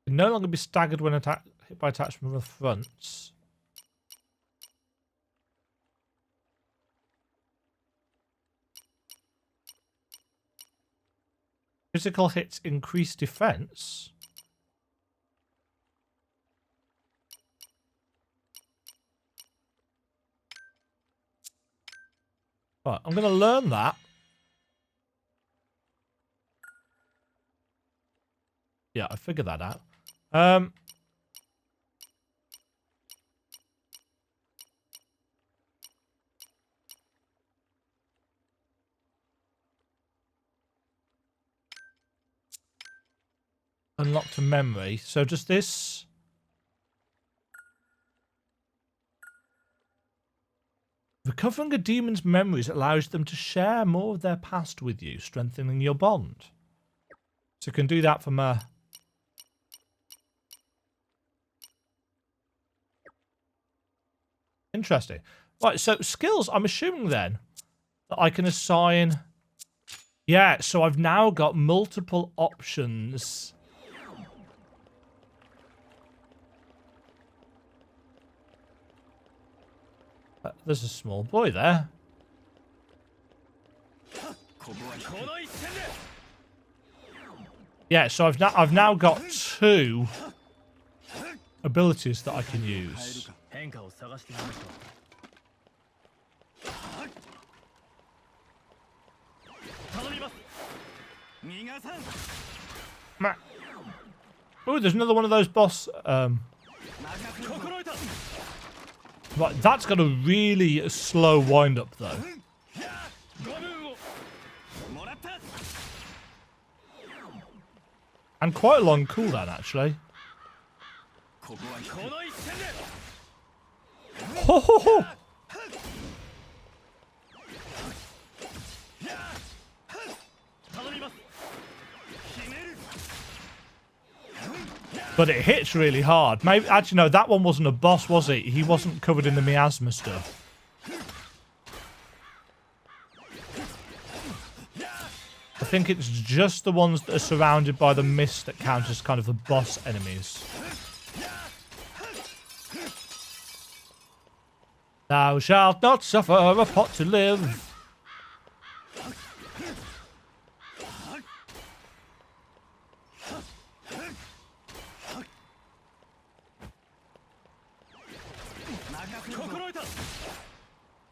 Can no longer be staggered when hit by attacks from the fronts. Physical hits increase defense. Right, I'm going to learn that. Yeah, I figured that out. Unlocked a memory. So does this... Recovering a demon's memories allows them to share more of their past with you, strengthening your bond. So you can do that from a... Interesting. Right, so skills, I'm assuming then that I can assign... Yeah, so I've now got multiple options. There's a small boy there. Yeah, so I've now got 2 abilities that I can use. Oh, there's another one of those boss. Right, that's got a really slow wind up though. And quite a long cooldown, actually. ここはこの一戦で Ho, ho, ho. But it hits really hard. Maybe actually no, that one wasn't a boss, was it? He wasn't covered in the miasma stuff. I think it's just the ones that are surrounded by the mist that count as kind of the boss enemies. Thou shalt not suffer a pot to live.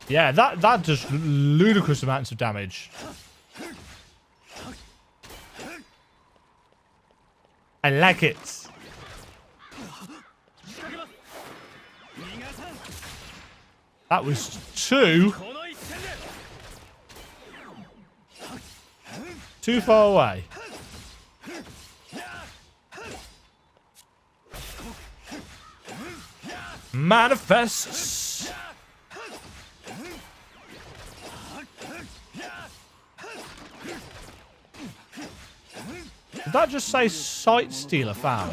Yeah, that does ludicrous amounts of damage. I like it. That was 2. Too far away. Manifests. Did that just say Sight Stealer found?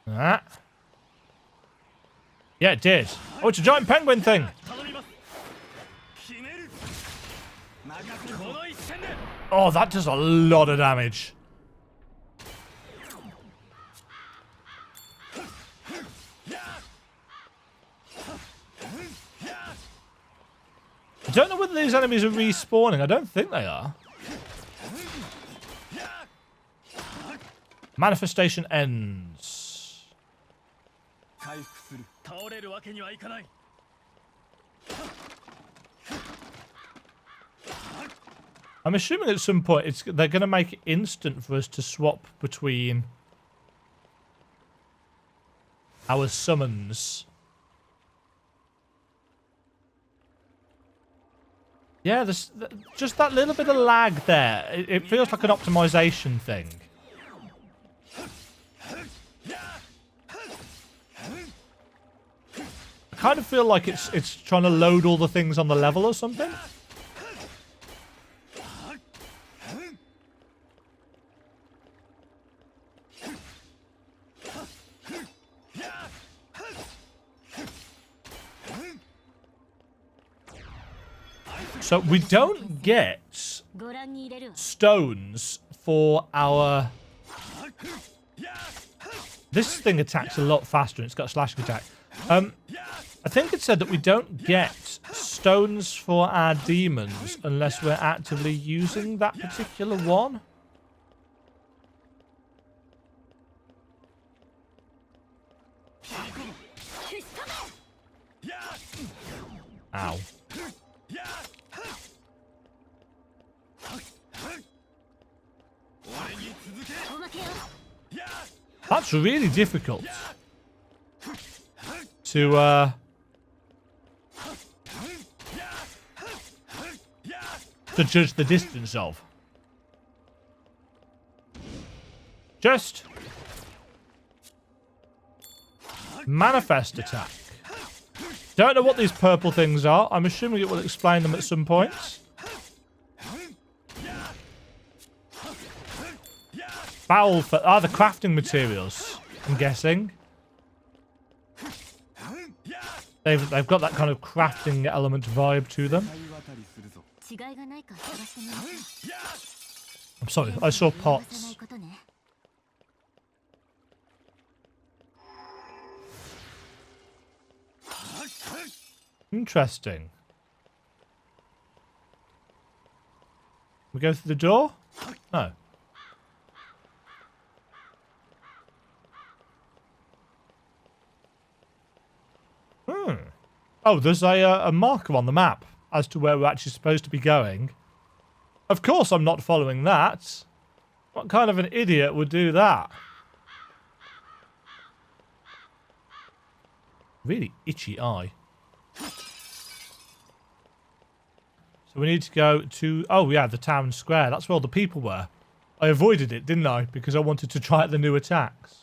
That. Yeah, it did. Oh, it's a giant penguin thing. Oh, that does a lot of damage. I don't know whether these enemies are respawning. I don't think they are. Manifestation ends. 回復する。 倒れるわけにはいかない I'm assuming at some point they're going to make it instant for us to swap between our summons. Yeah, there's just that little bit of lag there. It feels like an optimization thing. I kind of feel like it's trying to load all the things on the level or something. So we don't get stones for our... This thing attacks a lot faster and it's got a slashing attack. I think it said that we don't get stones for our demons unless we're actively using that particular one. Ow. That's really difficult to judge the distance of. Just manifest attack. Don't know what these purple things are. I'm assuming it will explain them at some point. Foul for the crafting materials, I'm guessing. They've got that kind of crafting element vibe to them. I'm sorry, I saw pots. Interesting. We go through the door? No. Oh, there's a marker on the map as to where we're actually supposed to be going. Of course I'm not following that. What kind of an idiot would do that? Really itchy eye. So we need to go to... Oh, yeah, the town square. That's where all the people were. I avoided it, didn't I? Because I wanted to try out the new attacks.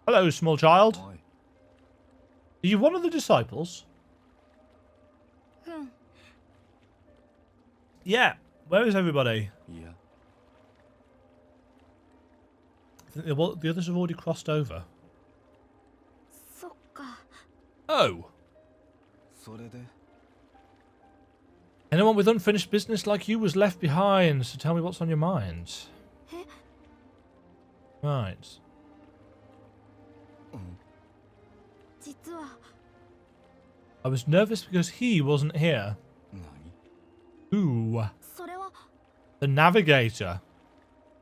Hello, small child. Are you one of the disciples? Yeah. Where is everybody? Yeah. I think the others have already crossed over. Oh. Anyone with unfinished business like you was left behind, so tell me what's on your mind. Right. I was nervous because he wasn't here. Ooh. The navigator.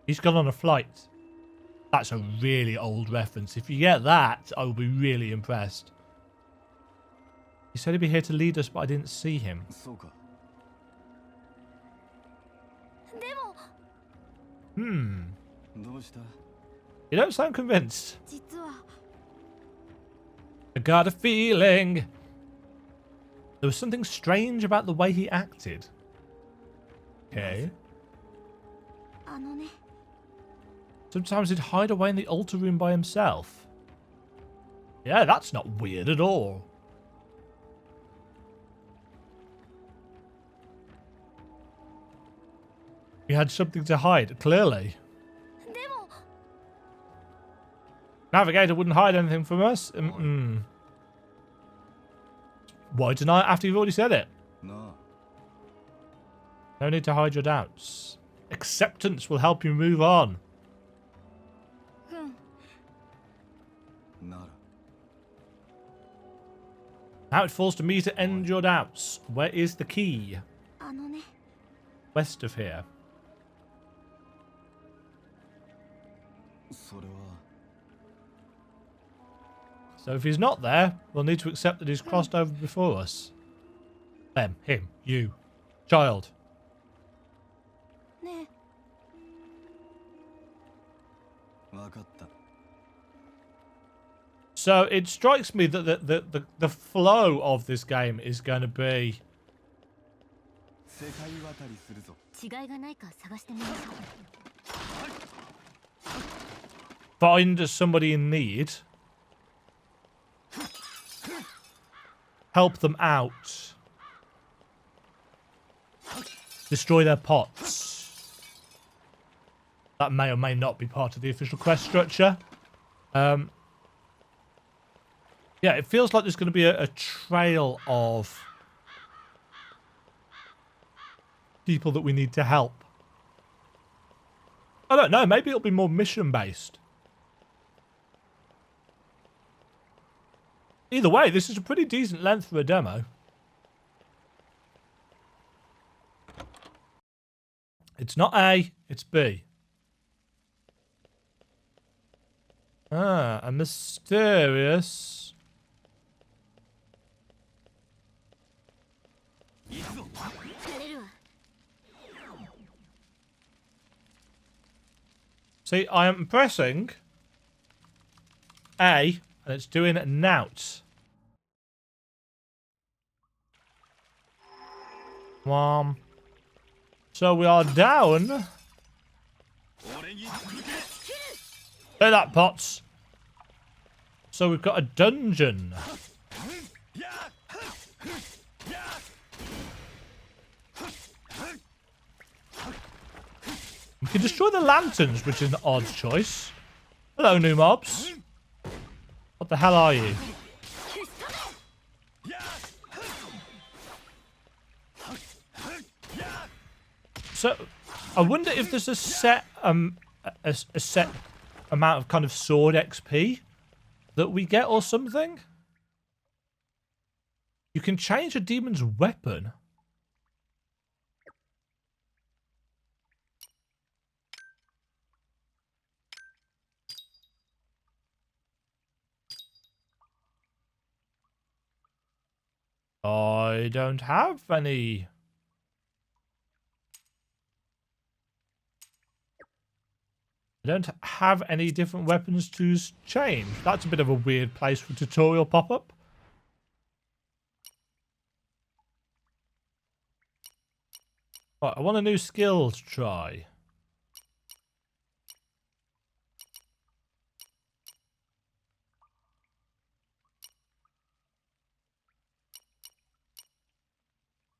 He's gone on a flight. That's a really old reference. If you get that, I will be really impressed. He said he'd be here to lead us, but I didn't see him. Hmm. You don't sound convinced. I got a feeling. There was something strange about the way he acted. Okay. Sometimes he'd hide away in the altar room by himself. Yeah, that's not weird at all. He had something to hide, clearly. Navigator wouldn't hide anything from us. Why deny it after you've already said it? No need to hide your doubts. Acceptance will help you move on. Now it falls to me to end your doubts. Where is the key? West of here. So if he's not there, we'll need to accept that he's crossed over before us. Them, him, you, child. So it strikes me that the flow of this game is going to be find somebody in need, help them out, destroy their pots. That may or may not be part of the official quest structure. Yeah, it feels like there's going to be a trail of people that we need to help. I don't know, maybe it'll be more mission-based. Either way, this is a pretty decent length for a demo. It's not A, it's B. Ah, a mysterious... See, I am pressing A, and it's doing nout. So we are down. Say that, Pots. So we've got a dungeon. We can destroy the lanterns, which is an odd choice. Hello, new mobs. What the hell are you? So, I wonder if there's a set set amount of kind of sword XP that we get or something. You can change a demon's weapon. I don't have any. I don't have any different weapons to change. That's a bit of a weird place for a tutorial pop-up. Right, I want a new skill to try.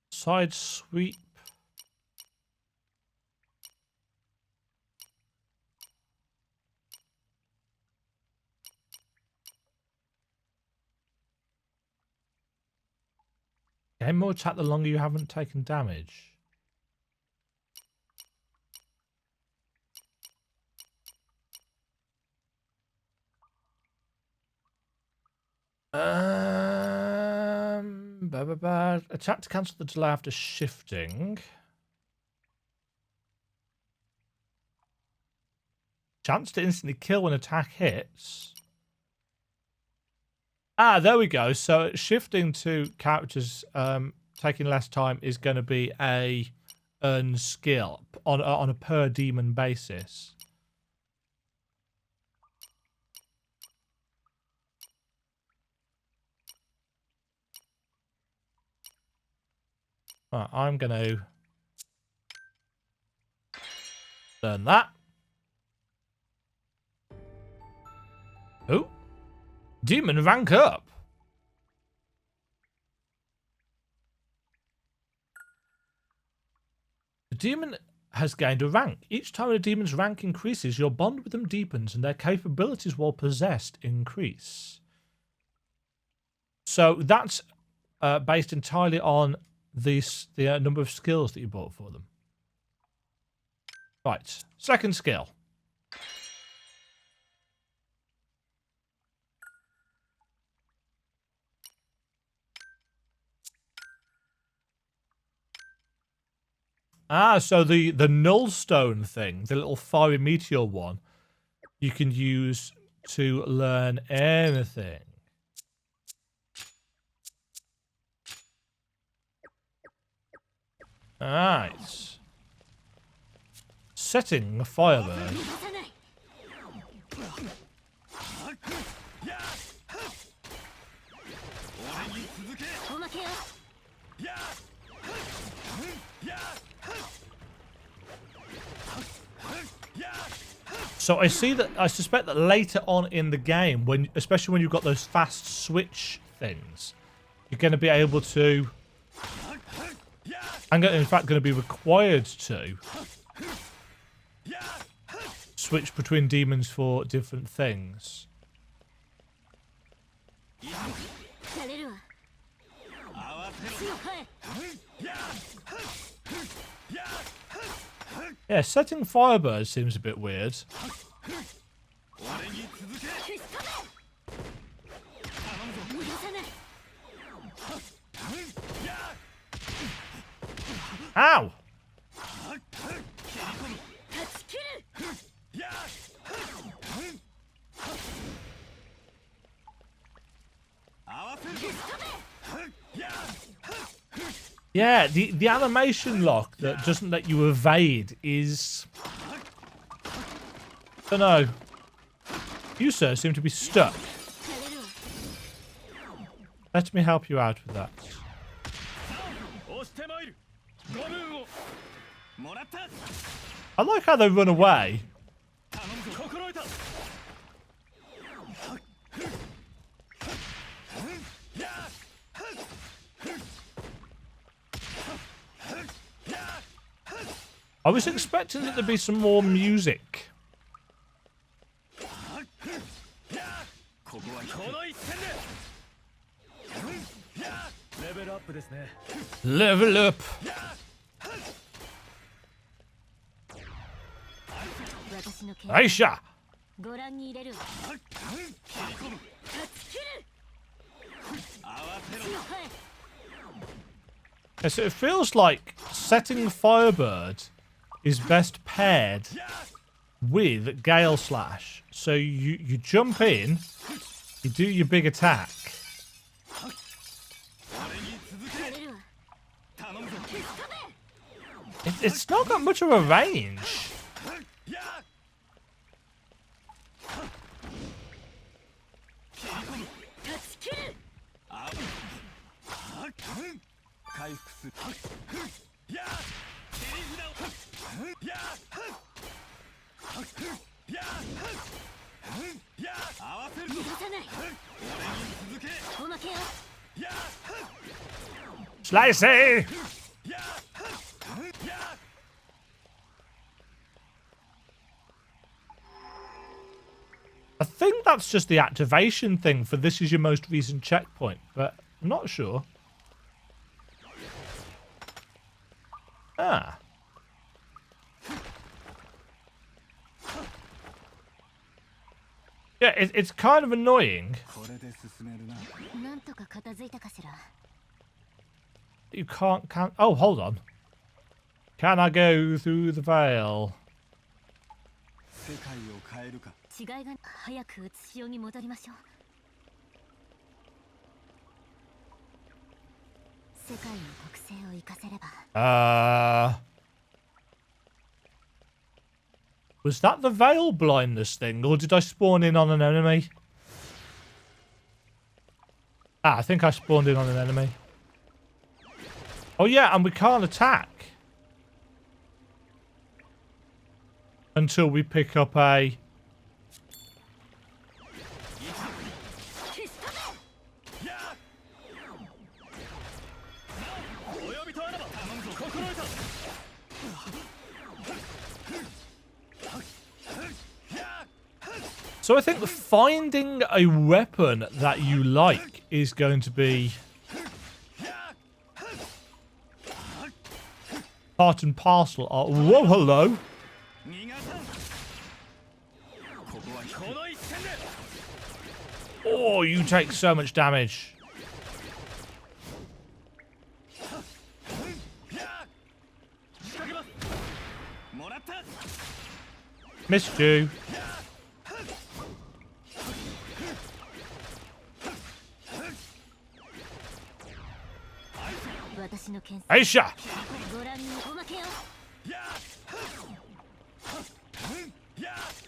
Side sweep. Gain more attack the longer you haven't taken damage. Attack to cancel the delay after shifting. Chance to instantly kill when attack hits. Ah, there we go. So shifting to characters taking less time is going to be a earned skill on a per demon basis. Right, I'm going to learn that. Oh, demon rank up. The demon has gained a rank. Each time a demon's rank increases, your bond with them deepens and their capabilities while possessed increase. So that's based entirely on the number of skills that you bought for them. Right, second skill. Ah, so the null stone thing, the little fiery meteor one, you can use to learn anything. Alright. Setting a firebird. So I suspect that later on in the game, especially when you've got those fast switch things, you're going to be able to, and in fact going to be required to, switch between demons for different things. Yeah, setting Firebird seems a bit weird. Ow! Yeah, the animation lock that doesn't let you evade is... I don't know. You, sir, seem to be stuck. Let me help you out with that. I like how they run away. I was expecting there to be some more music. Level up. Aisha. Yeah, so it feels like setting Firebird is best paired with Gale Slash. So you jump in, you do your big attack, it's not got much of a range. Slicey! I think that's just the activation thing for this is your most recent checkpoint, but I'm not sure. Ah. Yeah, it's kind of annoying. You can't. Oh, hold on. Can I go through the veil? Was that the veil blindness thing, or did I spawn in on an enemy? Ah, I think I spawned in on an enemy. Oh yeah, and we can't attack until we pick up a... So I think finding a weapon that you like is going to be part and parcel of... Whoa, hello. Oh, you take so much damage. Missed you. Aisha!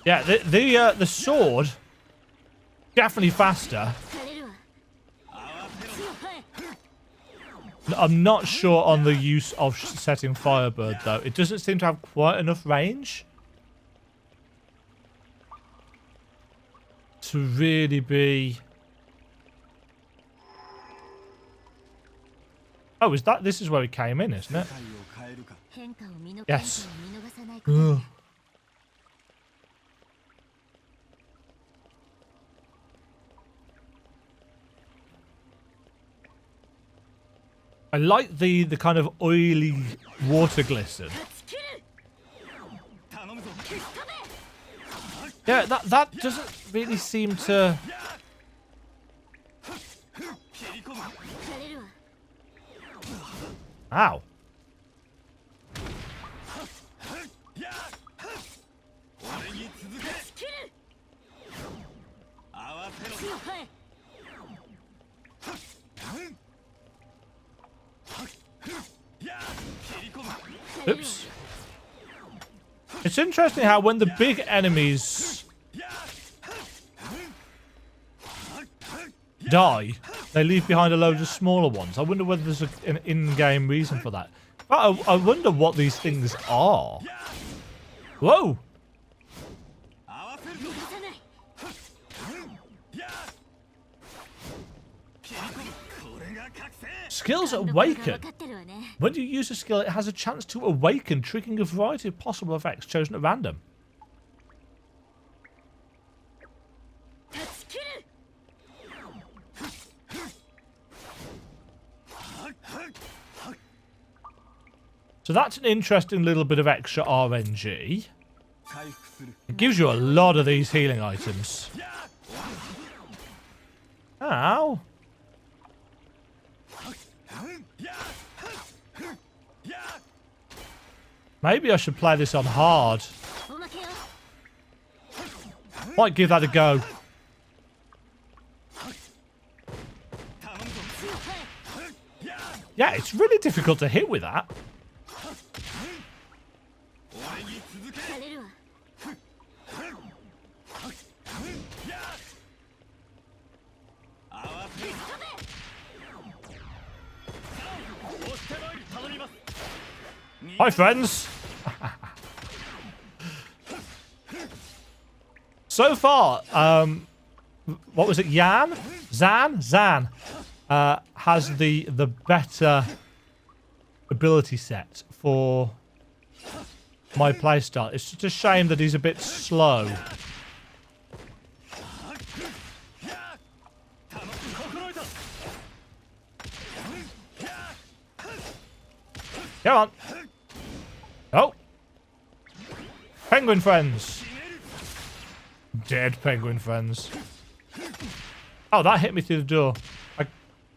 Yeah, the sword definitely faster. I'm not sure on the use of setting Firebird though. It doesn't seem to have quite enough range to really be... Oh, is that... This is where we came in, isn't it? Yes. Ugh. I like the kind of oily water glisten. Yeah, that doesn't really seem to... Ow. Oops. It's interesting how when the big enemies die, they leave behind a load of smaller ones. I wonder whether there's an in-game reason for that. But I wonder what these things are. Whoa! Skills awaken. When you use a skill, it has a chance to awaken, triggering a variety of possible effects chosen at random. So that's an interesting little bit of extra RNG. It gives you a lot of these healing items. Ow. Maybe I should play this on hard. Might give that a go. Yeah, it's really difficult to hit with that. Hi, friends. So far, what was it? Zan has the better ability set for my playstyle. It's just a shame that he's a bit slow. Come on. Oh. Penguin friends. Dead penguin friends. Oh, that hit me through the door. I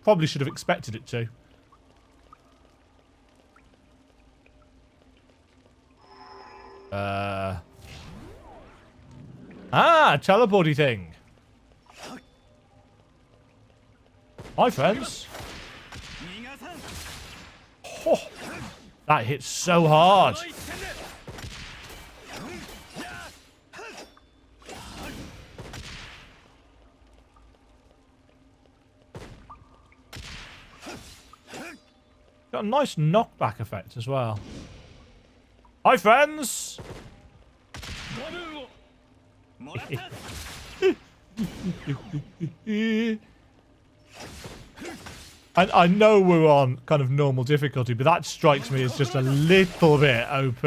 probably should have expected it to. Teleporty thing. Hi, friends. Oh, that hits so hard. Got a nice knockback effect as well. Hi, friends. I know we're on kind of normal difficulty, but that strikes me as just a little bit OP.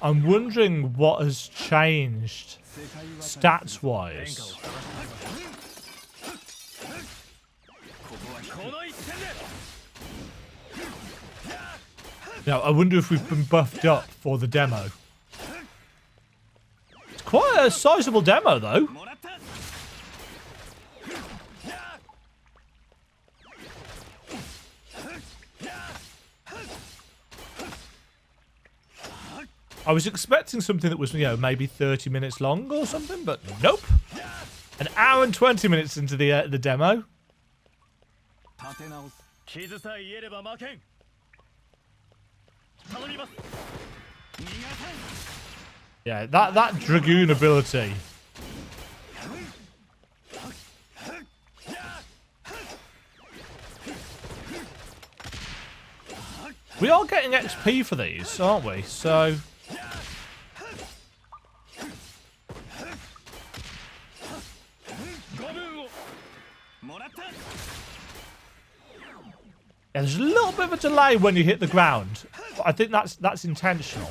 I'm wondering what has changed stats-wise. Now, I wonder if we've been buffed up for the demo. It's quite a sizable demo, though. I was expecting something that was, you know, maybe 30 minutes long or something, but nope. An hour and 20 minutes into the demo. Yeah, that Dragoon ability. We are getting XP for these, aren't we? So... yeah, there's a little bit of a delay when you hit the ground, but I think that's intentional.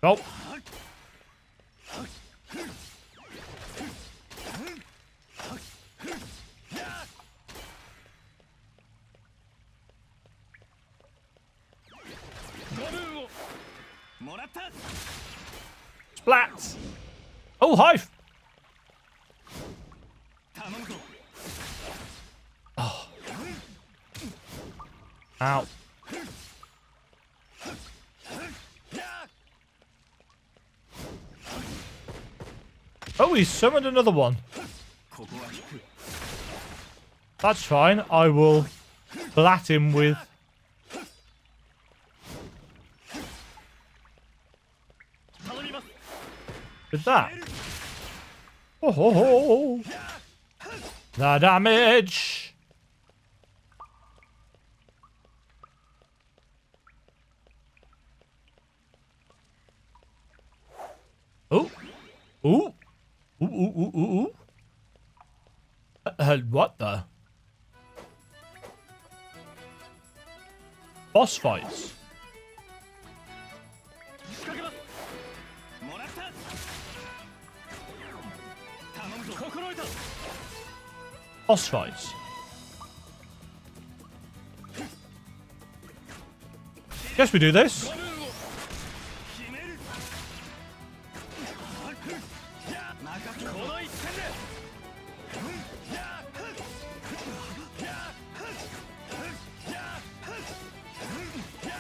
Oh. Splat! Oh, hi! Oh. Ow. Oh, he summoned another one. That's fine. I will blat him with... with that. Oh, ho, ho. The damage. Oh. Ooh. Ooh, ooh, ooh, ooh, ooh. What the? Boss fights. Boss fights. Guess we do this.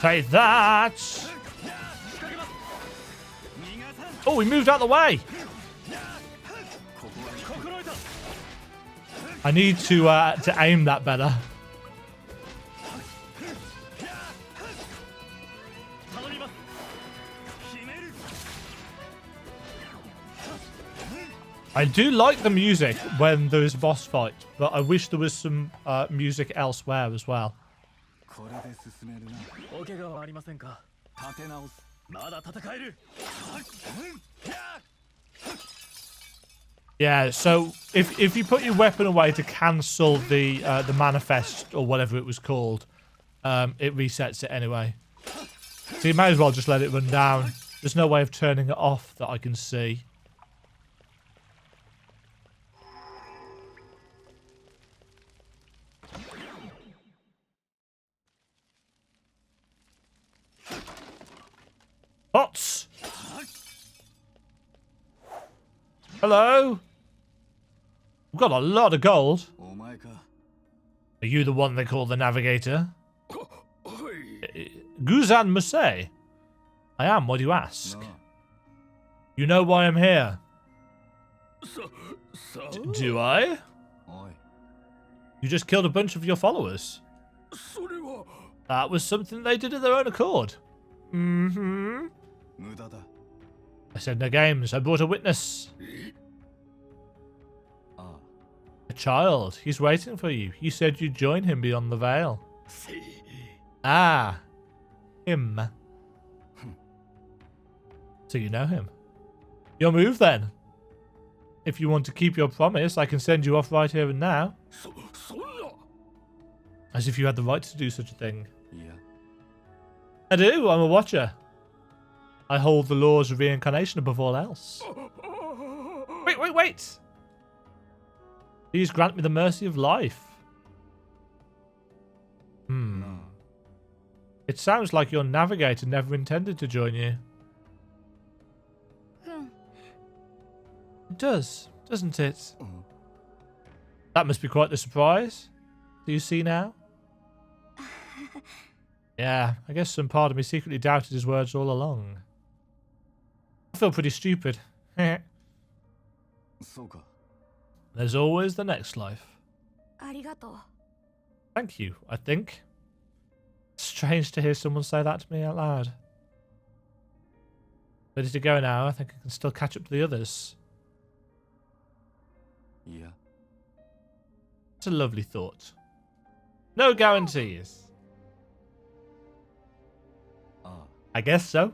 Take that! Oh, we moved out of the way. I need to aim that better. I do like the music when there's boss fight, but I wish there was some music elsewhere as well. これで進めるな。お怪我はありませんか。立て直す。まだ戦える。Yeah, so if you put your weapon away to cancel the manifest or whatever it was called, it resets it anyway. So you might as well just let it run down. There's no way of turning it off that I can see. Bots! Hello? We've got a lot of gold. お前か。 Are you the one they call the navigator? Guzan Musei. I am, what do you ask? なあ You know why I'm here. さ Do I? おい。 You just killed a bunch of your followers. それは That was something they did of their own accord. Mm-hmm. 無駄だ。 I said no games. I brought a witness. ああ。 A child. He's waiting for you. You said you'd join him beyond the veil. Ah. Him. So you know him. Your move then. If you want to keep your promise, I can send you off right here and now. そんな As if you had the right to do such a thing. いや。 I do. I'm a watcher. I hold the laws of reincarnation above all else. Wait! Please grant me the mercy of life. なあ。 It sounds like your navigator never intended to join you. It does, doesn't it? うん。 That must be quite the surprise. Do you see now? Yeah, I guess some part of me secretly doubted his words all along. I feel pretty stupid. そうか。 There's always the next life. ありがとう。 Thank you, I think. Strange to hear someone say that to me out loud. Ready to go now? I think I can still catch up to the others. いや。 It's a lovely thought. No guarantees. ああ。 I guess so.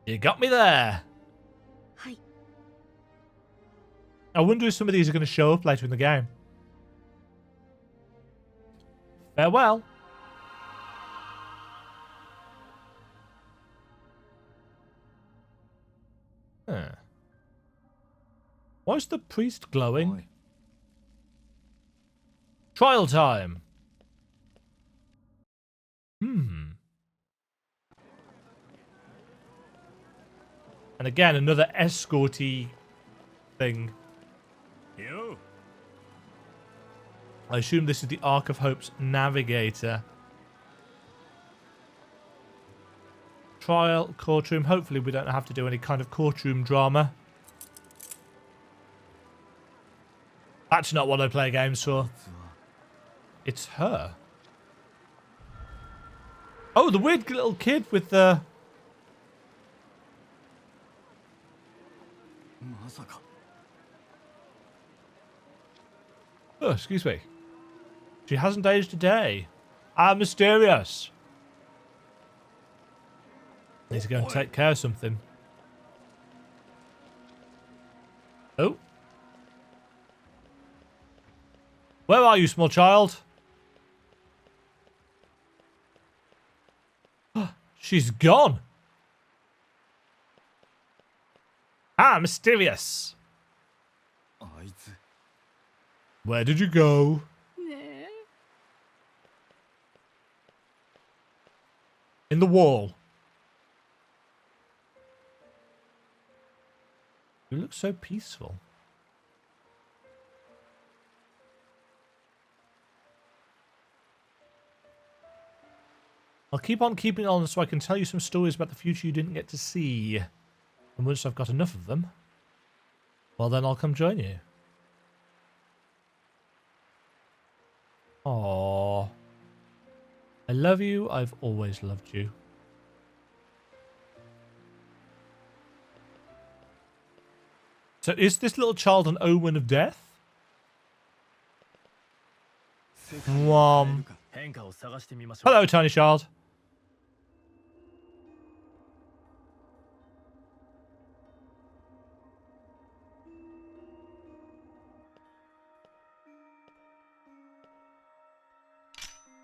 You got me there. はい。 I wonder if some of these are going to show up later in the game. Farewell. Huh. Why is the priest glowing? おい。 Trial time. Hmm. And again, another escorty thing. よ I assume this is the Ark of Hope's navigator. Trial, courtroom. Hopefully we don't have to do any kind of courtroom drama. That's not what I play games for. 実は。 It's her. Oh, the weird little kid with the... まさか。 Oh, excuse me. She hasn't aged a day. Ah, mysterious. Need to go and take care of something. Oh. Where are you, small child? She's gone. Ah, mysterious. あいつ。 Where did you go? ねえ。 In the wall. You look so peaceful. I'll keep on keeping on so I can tell you some stories about the future you didn't get to see. And once I've got enough of them, well, then I'll come join you. Aww. I love you. I've always loved you. So is this little child an omen of death? 世界を変えるか変化を探してみましょう。 Hello, tiny child.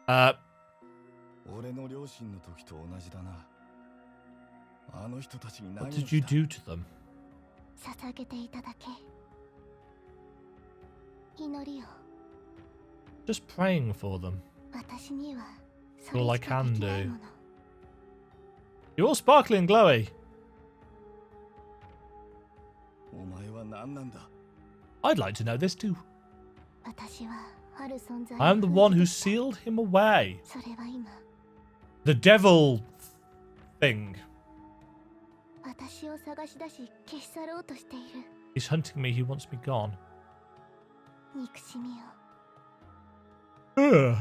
Uh, 俺の両親の時と同じだな。あの人たちに何 what を did you した do to them? 捧げていただけ。祈りを。 Just praying for them. 私にはそ All I れしか can できないもの。 You're all sparkly and glowy. お前は何なんだ。 I'd like to know this too. 私はある存在を I am the one who 封じてき sealed him away. た。それは今、 The devil thing. 私を探し出し消し去ろうとしている He's hunting me. He wants me gone. 憎しみを Ugh.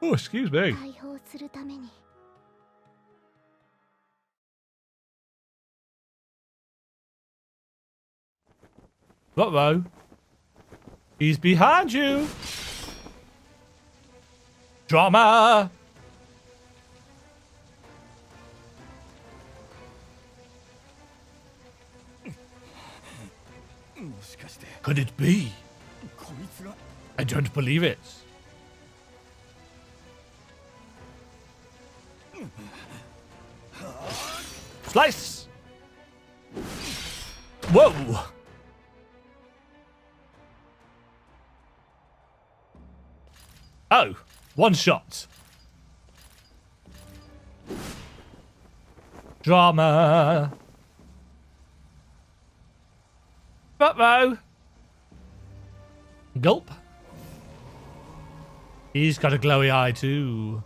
Oh, excuse me. 解放するために。 Uh-oh. He's behind you. Drama. もしかして Could it be? こいつが I don't believe it. Slice. Whoa. Oh, one shot. Drama. Ruh-roh. Gulp. He's got a glowy eye too.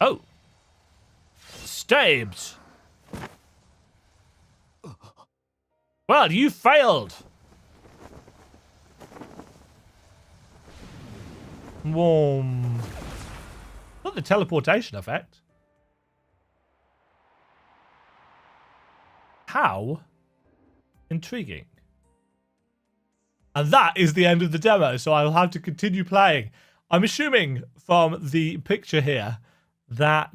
Oh. Stabbed. Well, you failed. Warm. Not the teleportation effect. How intriguing. And that is the end of the demo, so I'll have to continue playing. I'm assuming from the picture here that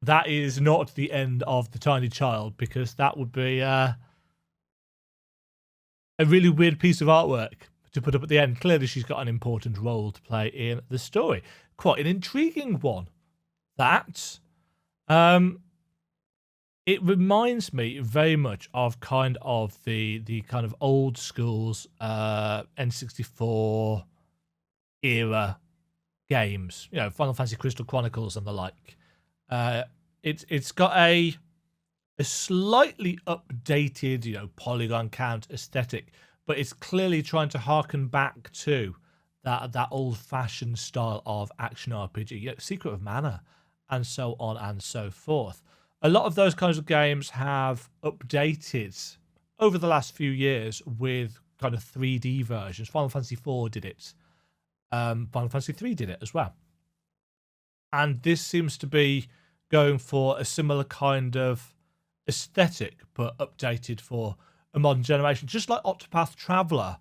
that is not the end of the tiny child, because that would be a really weird piece of artwork to put up at the end. Clearly she's got an important role to play in the story. Quite an intriguing one, that. It reminds me very much of kind of the kind of old schools N64 era games, you know, Final Fantasy Crystal Chronicles and the like. It's got a slightly updated, you know, polygon count aesthetic, but it's clearly trying to harken back to that old-fashioned style of action RPG, you know, Secret of Mana, and so on and so forth. A lot of those kinds of games have updated over the last few years with kind of 3D versions. Final Fantasy IV did it. Final Fantasy III did it as well. And this seems to be going for a similar kind of aesthetic, but updated for a modern generation, just like Octopath Traveler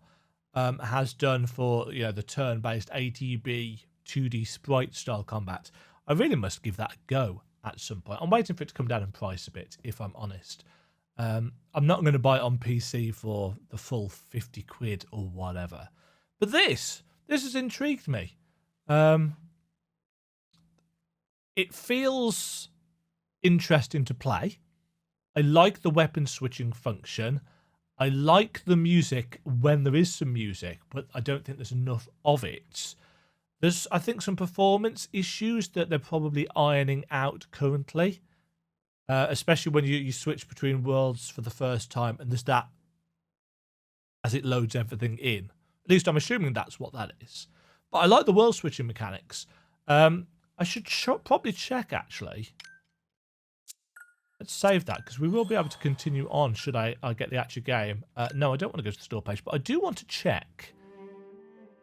has done for, you know, the turn-based ATB 2D sprite style combat. I really must give that a go at some point. I'm waiting for it to come down in price a bit, if I'm honest. I'm not going to buy it on PC for the full 50 quid or whatever. But this has intrigued me. It feels interesting to play. I like the weapon switching function. I like the music when there is some music, but I don't think there's enough of it. There's, I think, some performance issues that they're probably ironing out currently, especially when you switch between worlds for the first time, and there's that as it loads everything in. At least I'm assuming that's what that is. But I like the world switching mechanics. I should probably check, actually. Let's save that, because we will be able to continue on should I get the actual game. No, I don't want to go to the store page, but I do want to check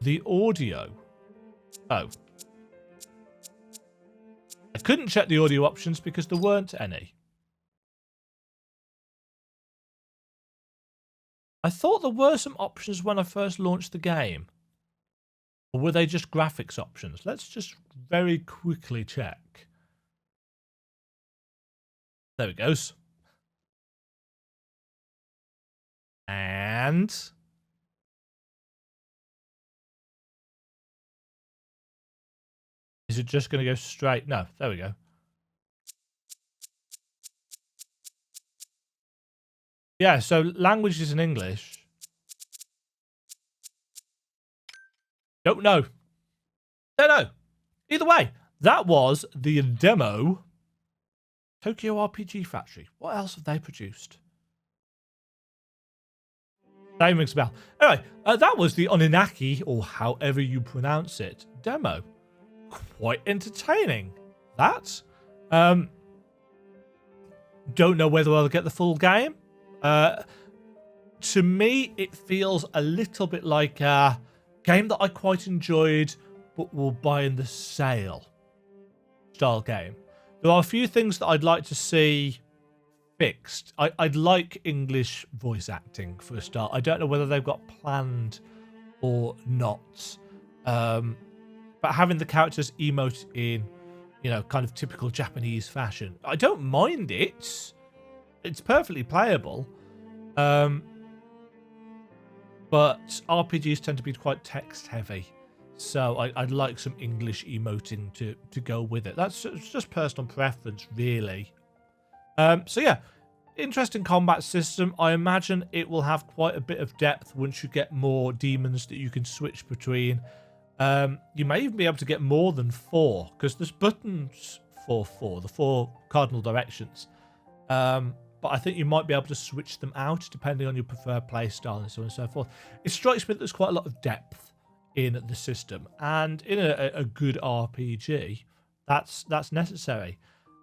the audio. Oh. I couldn't check the audio options because there weren't any. I thought there were some options when I first launched the game. Or were they just graphics options? Let's just very quickly check. There it goes. And... is it just going to go straight? No, there we go. Yeah, so language is in English. Don't know. Don't know. Either way, that was the demo. Tokyo RPG Factory. What else have they produced? That rings a bell. Anyway, that was the Oninaki, or however you pronounce it, demo. Quite entertaining. That. Don't know whether I'll get the full game. To me, it feels a little bit like a game that I quite enjoyed, but will buy in the sale style game. There are a few things that I'd like to see fixed. I'd like English voice acting for a start. I don't know whether they've got planned or not. But having the characters emote in, you know, kind of typical Japanese fashion, I don't mind it. It's perfectly playable. But RPGs tend to be quite text heavy. So I'd like some English emoting to go with it. That's just personal preference, really. So yeah, interesting combat system. I imagine it will have quite a bit of depth once you get more demons that you can switch between. You may even be able to get more than 4, because there's buttons for 4, the 4 cardinal directions. But I think you might be able to switch them out depending on your preferred playstyle and so on and so forth. It strikes me that there's quite a lot of depth in the system, and in a good RPG, that's necessary.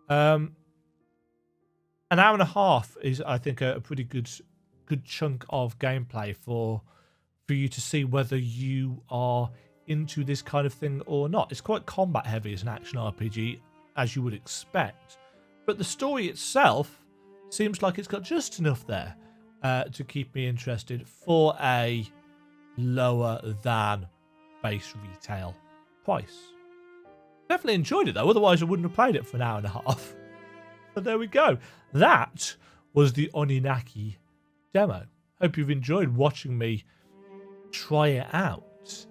An hour and a half is, I think, a pretty good chunk of gameplay for you to see whether you are into this kind of thing or not. It's quite combat heavy as an action RPG, as you would expect, but the story itself seems like it's got just enough there to keep me interested for a lower than base retail price. Definitely enjoyed it though, otherwise I wouldn't have played it for an hour and a half. But there we go. That was the Oninaki demo. Hope you've enjoyed watching me try it out.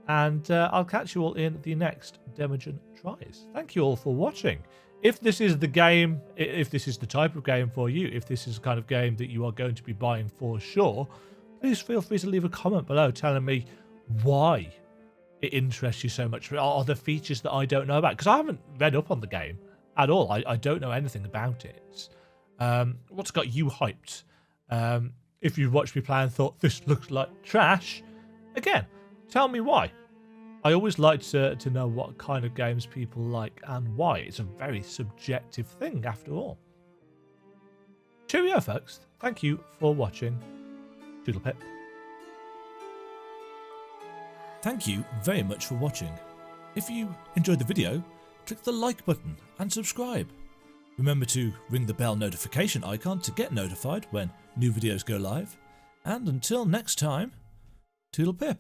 And I'll catch you all in the next Demajen tries. Thank you all for watching. If this is the game, if this is the type of game for you, if this is the kind of game that you are going to be buying for sure, please feel free to leave a comment below telling me why it interests you so much. Are there features that I don't know about? Because I haven't read up on the game at all. I don't know anything about it. What's got you hyped? If you've watched me play and thought this looks like trash, again, tell me why. I always like to know what kind of games people like and why. It's a very subjective thing after all. Cheerio, folks. Thank you for watching. Toodle pip. Thank you very much for watching. If you enjoyed the video, click the like button and subscribe. Remember to ring the bell notification icon to get notified when new videos go live. And until next time, toodle pip.